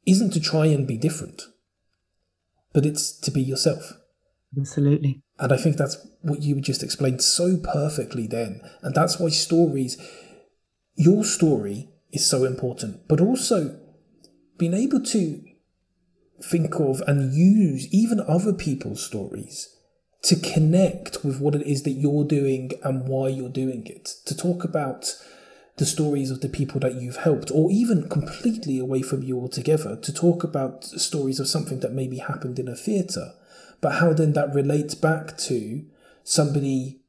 isn't to try and be different, but it's to be yourself. Absolutely. And I think that's what you just explained so perfectly then. And that's why your story is so important, but also being able to think of and use even other people's stories to connect with what it is that you're doing and why you're doing it, to talk about the stories of the people that you've helped, or even completely away from you altogether, to talk about stories of something that maybe happened in a theatre, but how then that relates back to somebody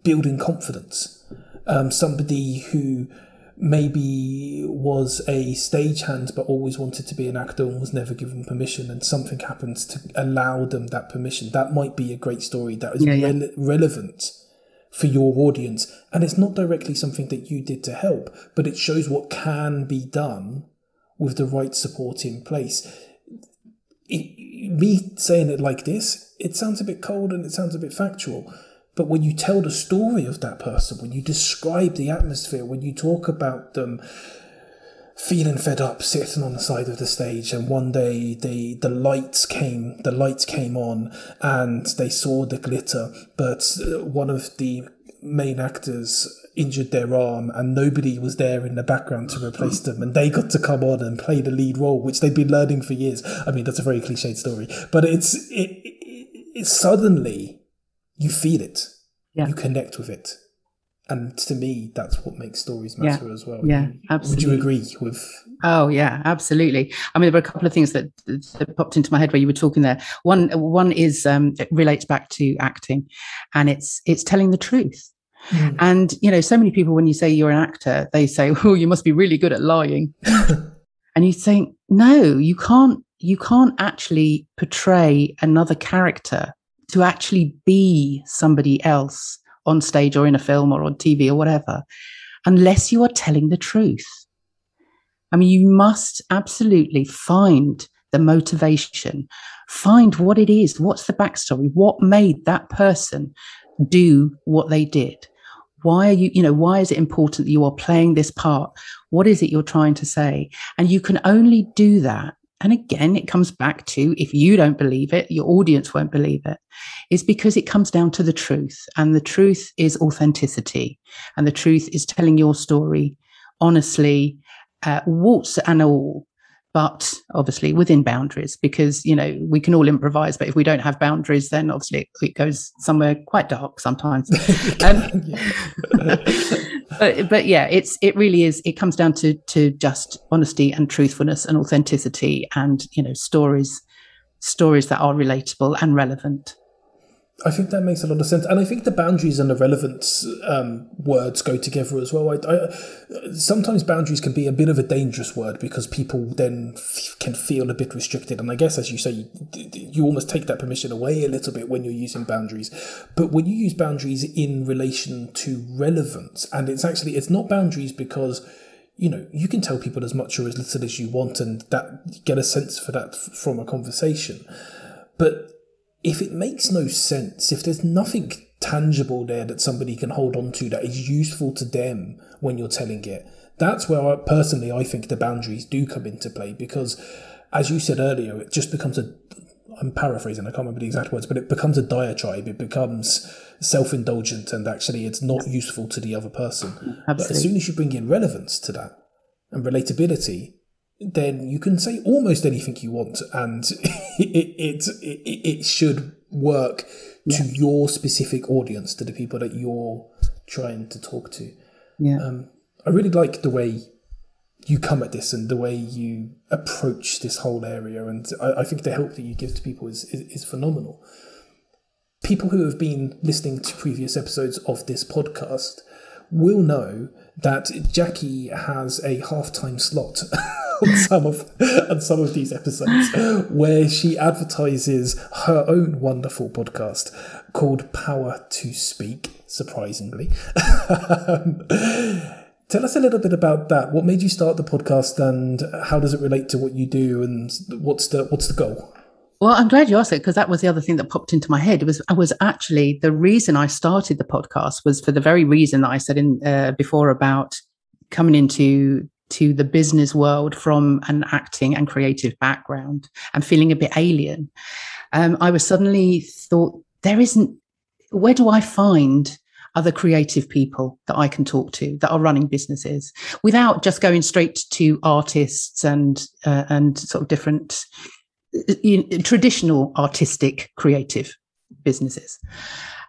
building confidence, somebody who maybe was a stagehand but always wanted to be an actor and was never given permission, and something happens to allow them that permission. That might be a great story that is relevant for your audience, and it's not directly something that you did to help, but it shows what can be done with the right support in place. Me saying it like this, it sounds a bit cold and it sounds a bit factual, but when you tell the story of that person, when you describe the atmosphere, when you talk about them feeling fed up, sitting on the side of the stage, and one day the lights came on and they saw the glitter, but one of the main actors injured their arm and nobody was there in the background to replace them, and they got to come on and play the lead role, which they'd been learning for years. I mean, that's a very cliched story, but it's suddenly you feel it, you connect with it. And to me, that's what makes stories matter as well. Yeah, absolutely. Would you agree with? Oh, yeah, absolutely. I mean, there were a couple of things that popped into my head where you were talking there. One is it relates back to acting, and it's telling the truth. Mm. And, you know, so many people, when you say you're an actor, they say, oh, you must be really good at lying. And you think, no, you can't actually portray another character to actually be somebody else on stage or in a film or on TV or whatever, unless you are telling the truth. I mean, you must absolutely find the motivation, find what it is, what's the backstory, what made that person do what they did. Why is it important that you are playing this part? What is it you're trying to say? And you can only do that. And again, it comes back to, if you don't believe it, your audience won't believe it. It's because it comes down to the truth. And the truth is authenticity. And the truth is telling your story honestly, warts and all, but obviously within boundaries, because, you know, we can all improvise, but if we don't have boundaries, then obviously it goes somewhere quite dark sometimes. But yeah, it really is. It comes down to just honesty and truthfulness and authenticity, and, you know, stories that are relatable and relevant. I think that makes a lot of sense, and I think the boundaries and the relevance words go together as well. Sometimes boundaries can be a bit of a dangerous word because people then can feel a bit restricted, and I guess, as you say, you almost take that permission away a little bit when you're using boundaries. But when you use boundaries in relation to relevance, and it's not boundaries because, you know, you can tell people as much or as little as you want, and that get a sense for that from a conversation, but if it makes no sense, if there's nothing tangible there that somebody can hold on to that is useful to them when you're telling it, that's where I think the boundaries do come into play, because, as you said earlier, it just becomes I'm paraphrasing, I can't remember the exact words, but it becomes a diatribe, it becomes self-indulgent, and actually it's not useful to the other person. Absolutely. But as soon as you bring in relevance to that and relatability, then you can say almost anything you want, and it should work to your specific audience, to the people that you're trying to talk to. Yeah. I really like the way you come at this and the way you approach this whole area, and I think the help that you give to people is phenomenal. People who have been listening to previous episodes of this podcast will know that Jackie has a halftime slot on some of these episodes where she advertises her own wonderful podcast called Power to Speak, surprisingly. Tell us a little bit about that. What made you start the podcast, and how does it relate to what you do, and what's the goal? Well, I'm glad you asked it, because that was the other thing that popped into my head. I was actually, the reason I started the podcast was for the very reason that I said before about coming into the business world from an acting and creative background and feeling a bit alien. I was suddenly thought, where do I find other creative people that I can talk to that are running businesses without just going straight to artists and sort of different traditional artistic creative businesses.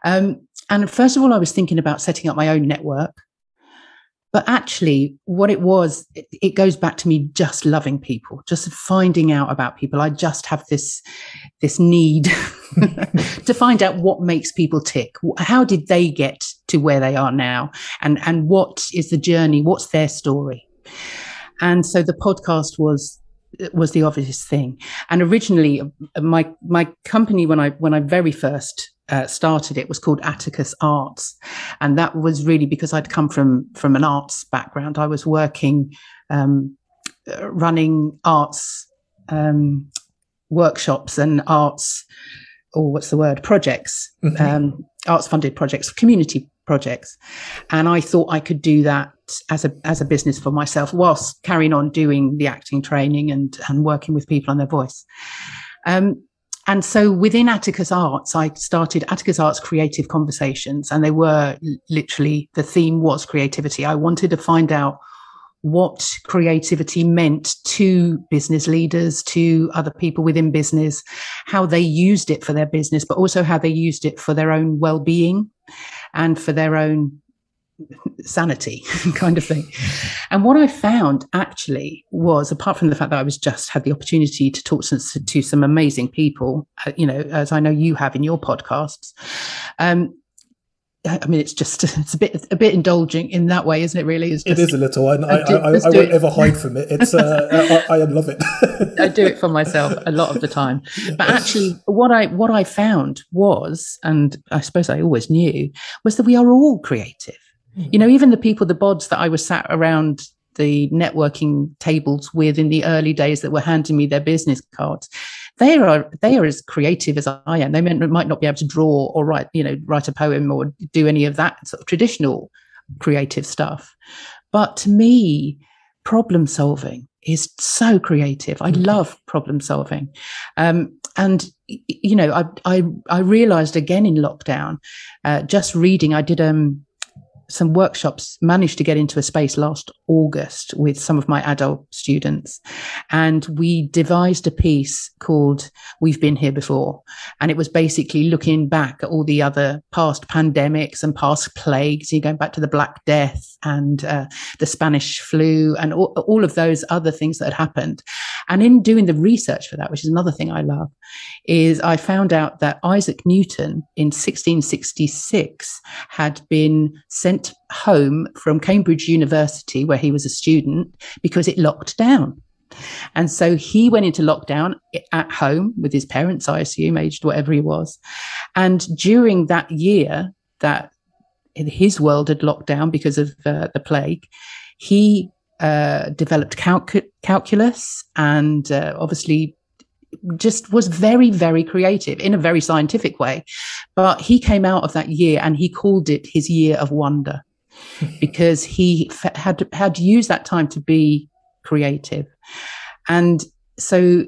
And first of all, I was thinking about setting up my own network. But actually, what it was, it goes back to me just loving people, just finding out about people. I just have this need to find out what makes people tick. How did they get to where they are now? And what is the journey? What's their story? And so the podcast was the obvious thing. And originally, my company, when I very first started, it was called Atticus Arts, and that was really because I'd come from an arts background. I was working running arts workshops and arts, projects, arts funded projects, community projects, and I thought I could do that as a business for myself whilst carrying on doing the acting training and working with people on their voice. And so within Atticus Arts, I started Atticus Arts Creative Conversations, and they were literally, the theme was creativity. I wanted to find out what creativity meant to business leaders, to other people within business, how they used it for their business, but also how they used it for their own well-being and for their own sanity kind of thing. And what I found actually was, apart from the fact that I was just had the opportunity to talk to some amazing people, as I know you have in your podcasts, I mean, it's a bit indulging in that way, isn't it? Really, it is a little. I won't ever hide from it. It's I love it. I do it for myself a lot of the time. But actually, what I found was, and I suppose I always knew, was that we are all creative. Even the people, the bods that I was sat around the networking tables with in the early days that were handing me their business cards, they are as creative as I am. They might not be able to draw or write a poem or do any of that sort of traditional creative stuff. But to me, problem solving is so creative. I love problem solving. And I realized again in lockdown, just reading, I did some workshops, managed to get into a space last August with some of my adult students. And we devised a piece called We've Been Here Before. And it was basically looking back at all the other past pandemics and past plagues, going back to the Black Death and the Spanish flu and all of those other things that had happened. And in doing the research for that, which is another thing I love, is I found out that Isaac Newton in 1666 had been sent home from Cambridge University, where he was a student, because it locked down. And so he went into lockdown at home with his parents, I assume, aged whatever he was. And during that year that his world had locked down because of the plague, he developed calculus and obviously just was very, very creative in a very scientific way. But he came out of that year and he called it his year of wonder because he had used that time to be creative. And so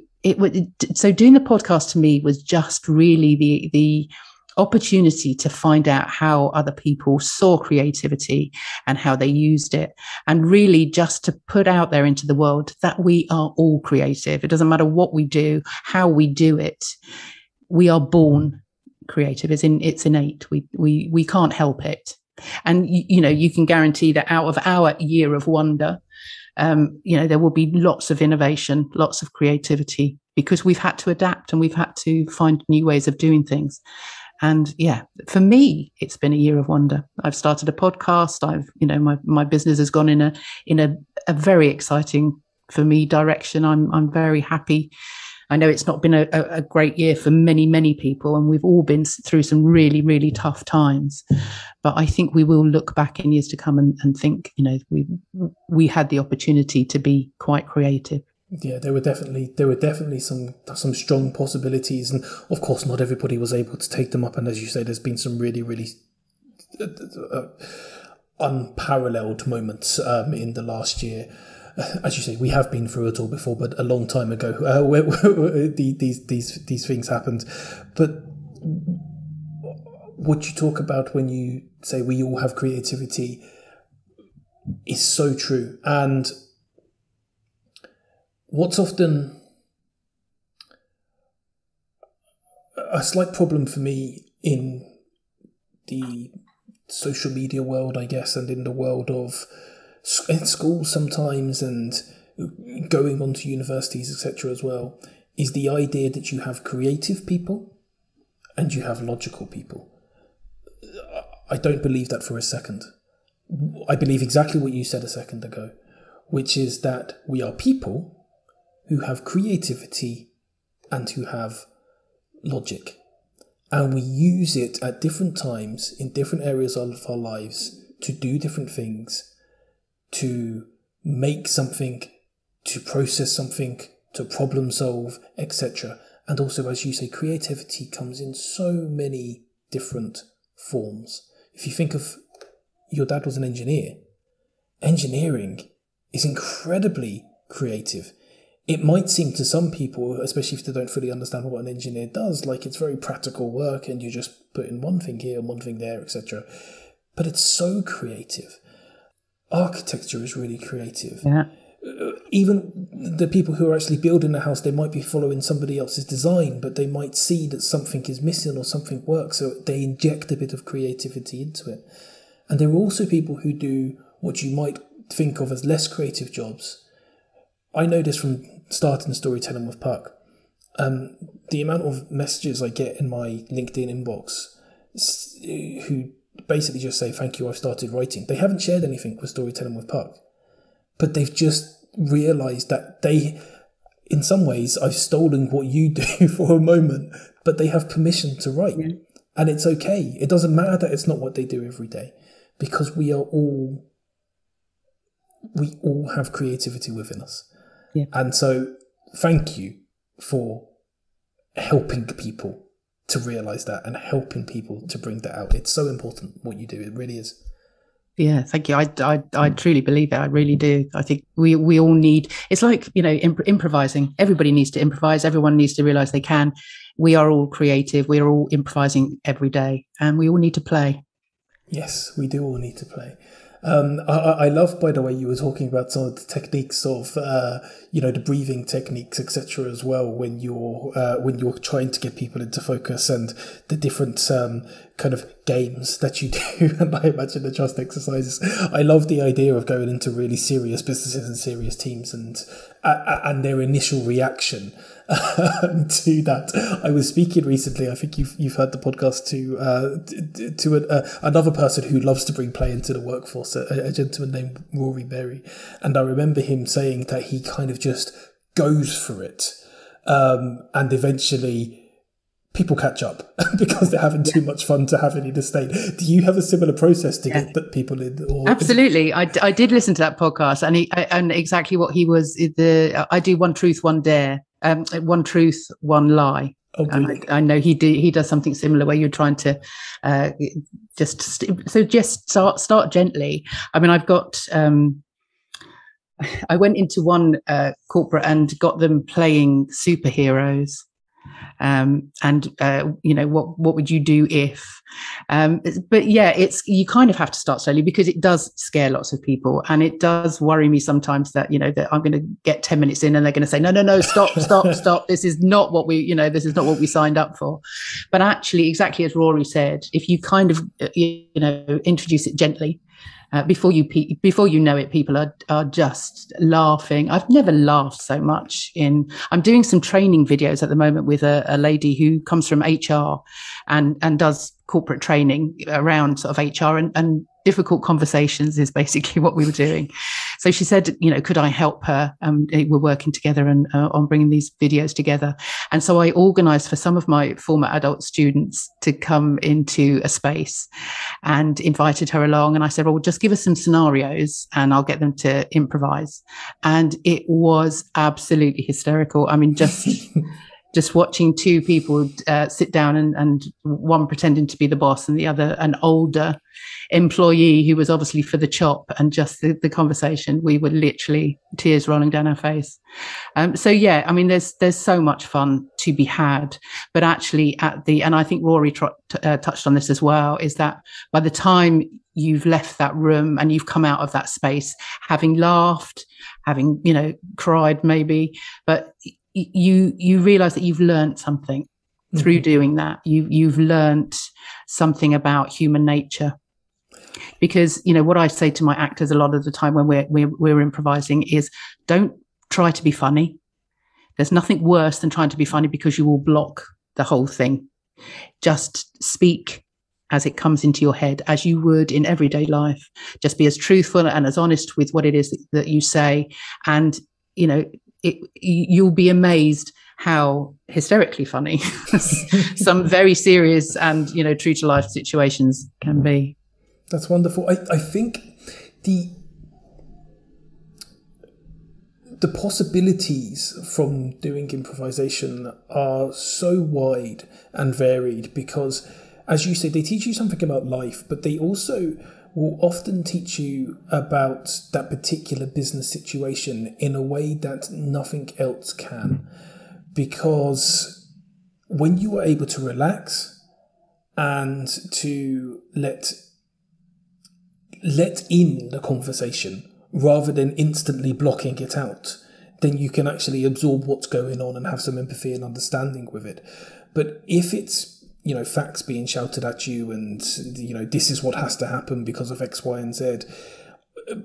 so doing the podcast to me was just really the opportunity to find out how other people saw creativity and how they used it, and really just to put out there into the world that we are all creative. It doesn't matter what we do, how we do it. We are born creative. It's innate. We can't help it. And you can guarantee that out of our year of wonder, there will be lots of innovation, lots of creativity, because we've had to adapt and we've had to find new ways of doing things. And for me, it's been a year of wonder. I've started a podcast. My business has gone in a very exciting for me direction. I'm very happy. I know it's not been a great year for many, many people, and we've all been through some really, really tough times. But I think we will look back in years to come and think, we had the opportunity to be quite creative. Yeah, there were definitely some strong possibilities, and of course, not everybody was able to take them up. And as you say, there's been some really, really unparalleled moments in the last year. As you say, we have been through it all before, but a long time ago, where these things happened. But what you talk about when you say we all have creativity is so true. And what's often a slight problem for me in the social media world, I guess, and in the world of in schools sometimes, and going on to universities, etc. as well, is the idea that you have creative people and you have logical people. I don't believe that for a second. I believe exactly what you said a second ago, which is that we are people who have creativity and who have logic. And we use it at different times in different areas of our lives to do different things, to make something, to process something, to problem solve, etc. And also, as you say, creativity comes in so many different forms. If you think of your dad was an engineer, engineering is incredibly creative. It might seem to some people, especially if they don't fully understand what an engineer does, like it's very practical work and you just put in one thing here and one thing there, etc. But it's so creative. Architecture is really creative. Yeah. Even the people who are actually building the house, they might be following somebody else's design, but they might see that something is missing or something works, so they inject a bit of creativity into it. And there are also people who do what you might think of as less creative jobs. I know this from starting storytelling with Puck. The amount of messages I get in my LinkedIn inbox who basically just say, thank you, I've started writing. They haven't shared anything with storytelling with Puck, but they've just realised that in some ways, I've stolen what you do for a moment, but they have permission to write. Yeah. And it's okay. It doesn't matter that it's not what they do every day, because we all have creativity within us. Yeah. And so thank you for helping people to realise that and helping people to bring that out. It's so important what you do. It really is. Yeah, thank you. I truly believe that. I really do. I think we all need, it's like, improvising. Everybody needs to improvise. Everyone needs to realise they can. We are all creative. We are all improvising every day, and we all need to play. Yes, we do all need to play. I love, by the way, you were talking about some of the techniques of, the breathing techniques, etc. as well, when you're trying to get people into focus, and the different kind of games that you do. And I imagine the trust exercises. I love the idea of going into really serious businesses and serious teams, and their initial reaction to that. I was speaking recently, I think you've heard the podcast, to another person who loves to bring play into the workforce, a gentleman named Rory Berry, and I remember him saying that he kind of just goes for it, and eventually people catch up because they're having too much fun to have any to stay. Do you have a similar process to get people in? Or absolutely. I did listen to that podcast, and exactly what he was. I do one truth, one dare. One truth, one lie. Oh, and I know he does something similar where you're trying to just start gently. I mean, I've got I went into one corporate and got them playing superheroes. What would you do if? But yeah, you kind of have to start slowly, because it does scare lots of people, and it does worry me sometimes that that I'm going to get 10 minutes in and they're going to say no, stop. This is not what we signed up for. But actually, exactly as Rory said, if you kind of introduce it gently. Before you know it, people are just laughing. I've never laughed so much I'm doing some training videos at the moment with a lady who comes from HR and does corporate training around sort of HR. And difficult conversations is basically what we were doing. So she said, could I help her? We're working together and on bringing these videos together. And so I organised for some of my former adult students to come into a space and invited her along. And I said, well, just give us some scenarios and I'll get them to improvise. And it was absolutely hysterical. I mean, just watching two people sit down and one pretending to be the boss and the other an older employee who was obviously for the chop, and just the conversation, we were literally tears rolling down our face. So yeah, I mean, there's so much fun to be had, but actually and I think Rory touched on this as well, is that by the time you've left that room and you've come out of that space, having laughed, having, cried maybe, but you realize that you've learned something through doing that. You've learned something about human nature, because what I say to my actors a lot of the time when we're improvising is, don't try to be funny. There's nothing worse than trying to be funny, because you will block the whole thing. Just speak as it comes into your head, as you would in everyday life. Just be as truthful and as honest with what it is that you say, and you'll be amazed how hysterically funny some very serious and true to life situations can be. That's wonderful. I think the possibilities from doing improvisation are so wide and varied, because, as you say, they teach you something about life, but they also will often teach you about that particular business situation in a way that nothing else can. Because when you are able to relax and to let in the conversation rather than instantly blocking it out, then you can actually absorb what's going on and have some empathy and understanding with it. But if it's facts being shouted at you and, this is what has to happen because of X, Y, and Z.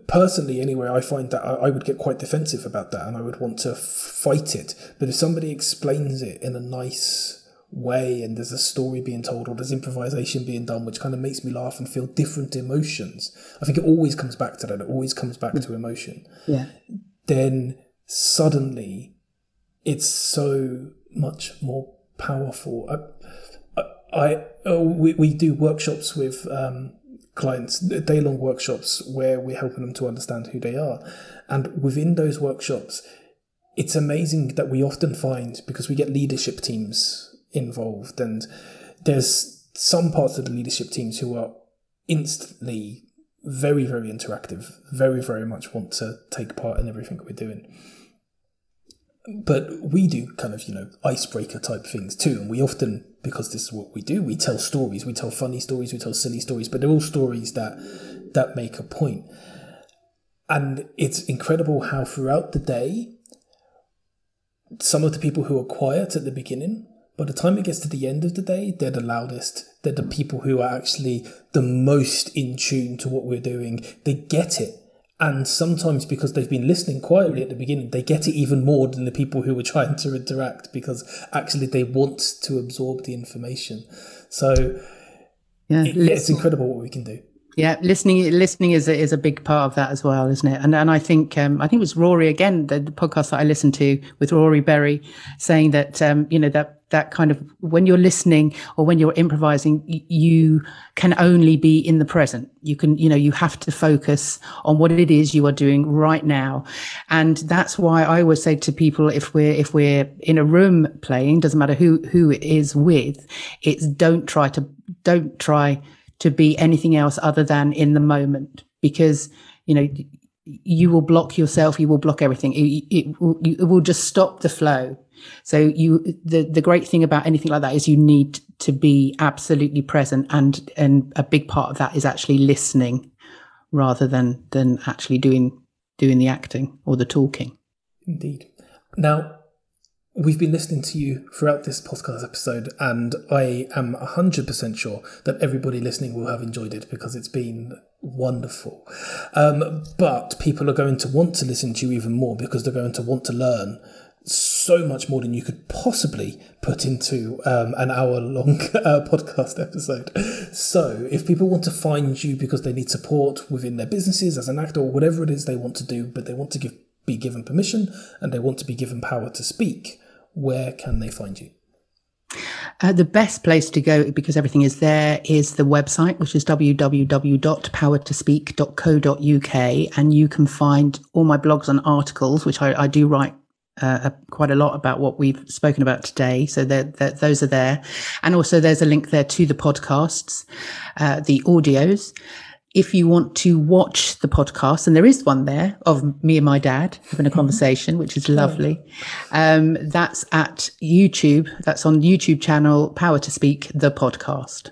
Personally, anyway, I find that I would get quite defensive about that and I would want to fight it. But if somebody explains it in a nice way and there's a story being told or there's improvisation being done, which kind of makes me laugh and feel different emotions, I think it always comes back to that. It always comes back to emotion. Yeah. Then suddenly it's so much more powerful. We do workshops with clients, day-long workshops where we're helping them to understand who they are. And within those workshops, it's amazing that we often find, because we get leadership teams involved, and there's some parts of the leadership teams who are instantly very, very interactive, very, very much want to take part in everything we're doing. But we do kind of, icebreaker type things too. And we often, because this is what we do, we tell stories, we tell funny stories, we tell silly stories, but they're all stories that make a point. And it's incredible how throughout the day, some of the people who are quiet at the beginning, by the time it gets to the end of the day, they're the loudest. They're the people who are actually the most in tune to what we're doing. They get it. And sometimes, because they've been listening quietly at the beginning, they get it even more than the people who were trying to interact, because actually they want to absorb the information. So it's incredible what we can do. Yeah, listening is a big part of that as well, isn't it? And I think it was Rory again, the podcast that I listened to with Rory Berry, saying that that kind of, when you're listening or when you're improvising, you can only be in the present. You can, you have to focus on what it is you are doing right now. And that's why I always say to people, if we're in a room playing, doesn't matter who it is with, it's don't try to be anything else other than in the moment, because, you will block yourself, you will block everything. It will just stop the flow. So the great thing about anything like that is you need to be absolutely present, and a big part of that is actually listening rather than actually doing the acting or the talking. Indeed. Now, we've been listening to you throughout this podcast episode, and I am 100% sure that everybody listening will have enjoyed it, because it's been wonderful. But people are going to want to listen to you even more, because they're going to want to learn so much more than you could possibly put into an hour-long podcast episode. So if people want to find you because they need support within their businesses as an actor or whatever it is they want to do, but they want to be given permission and they want to be given power to speak, where can they find you? The best place to go, because everything is there, is the website, which is www.powertospeak.co.uk. And you can find all my blogs and articles, which I do write quite a lot about what we've spoken about today. So those are there. And also there's a link there to the podcasts, the audios. If you want to watch the podcast, and there is one there of me and my dad having a conversation, which is lovely. That's at YouTube. That's on YouTube channel, Power to Speak, the podcast.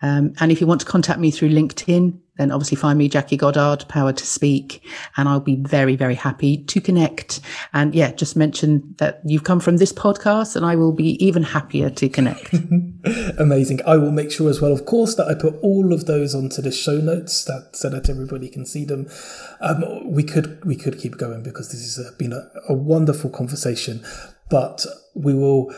And if you want to contact me through LinkedIn, then obviously find me, Jackie Goddard, Power to Speak, and I'll be very, very happy to connect. And yeah, just mention that you've come from this podcast and I will be even happier to connect. Amazing. I will make sure as well, of course, that I put all of those onto the show notes so that everybody can see them. We could keep going because this has been a wonderful conversation, but we will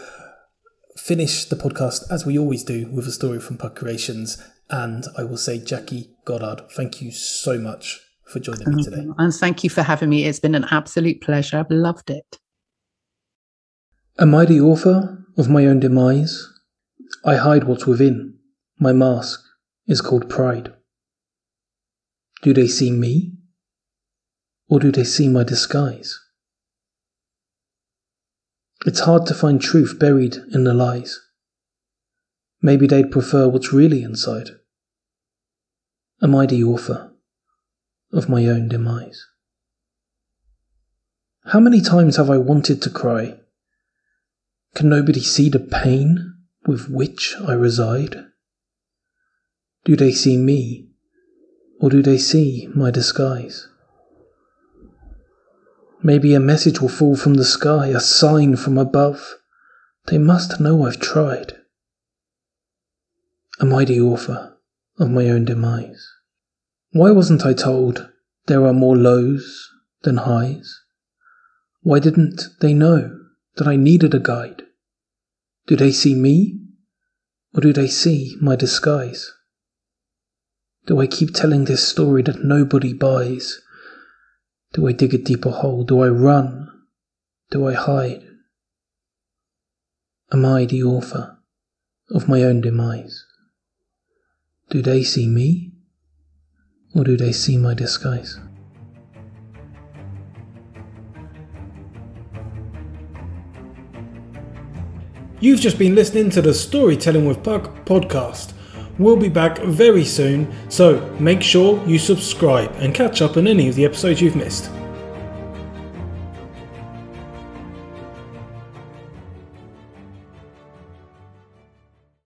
finish the podcast as we always do with a story from Puck Creations. And I will say, Jackie Goddard, thank you so much for joining me today. And thank you for having me. It's been an absolute pleasure. I've loved it. Am I the author of my own demise? I hide what's within. My mask is called pride. Do they see me? Or do they see my disguise? It's hard to find truth buried in the lies. Maybe they'd prefer what's really inside. Am I the author of my own demise? How many times have I wanted to cry? Can nobody see the pain with which I reside? Do they see me, or do they see my disguise? Maybe a message will fall from the sky, a sign from above. They must know I've tried. Am I the author of my own demise? Why wasn't I told there are more lows than highs? Why didn't they know that I needed a guide? Do they see me, or do they see my disguise? Do I keep telling this story that nobody buys? Do I dig a deeper hole? Do I run? Do I hide? Am I the author of my own demise? Do they see me, or do they see my disguise? You've just been listening to the Storytelling with Puck podcast. We'll be back very soon, so make sure you subscribe and catch up on any of the episodes you've missed.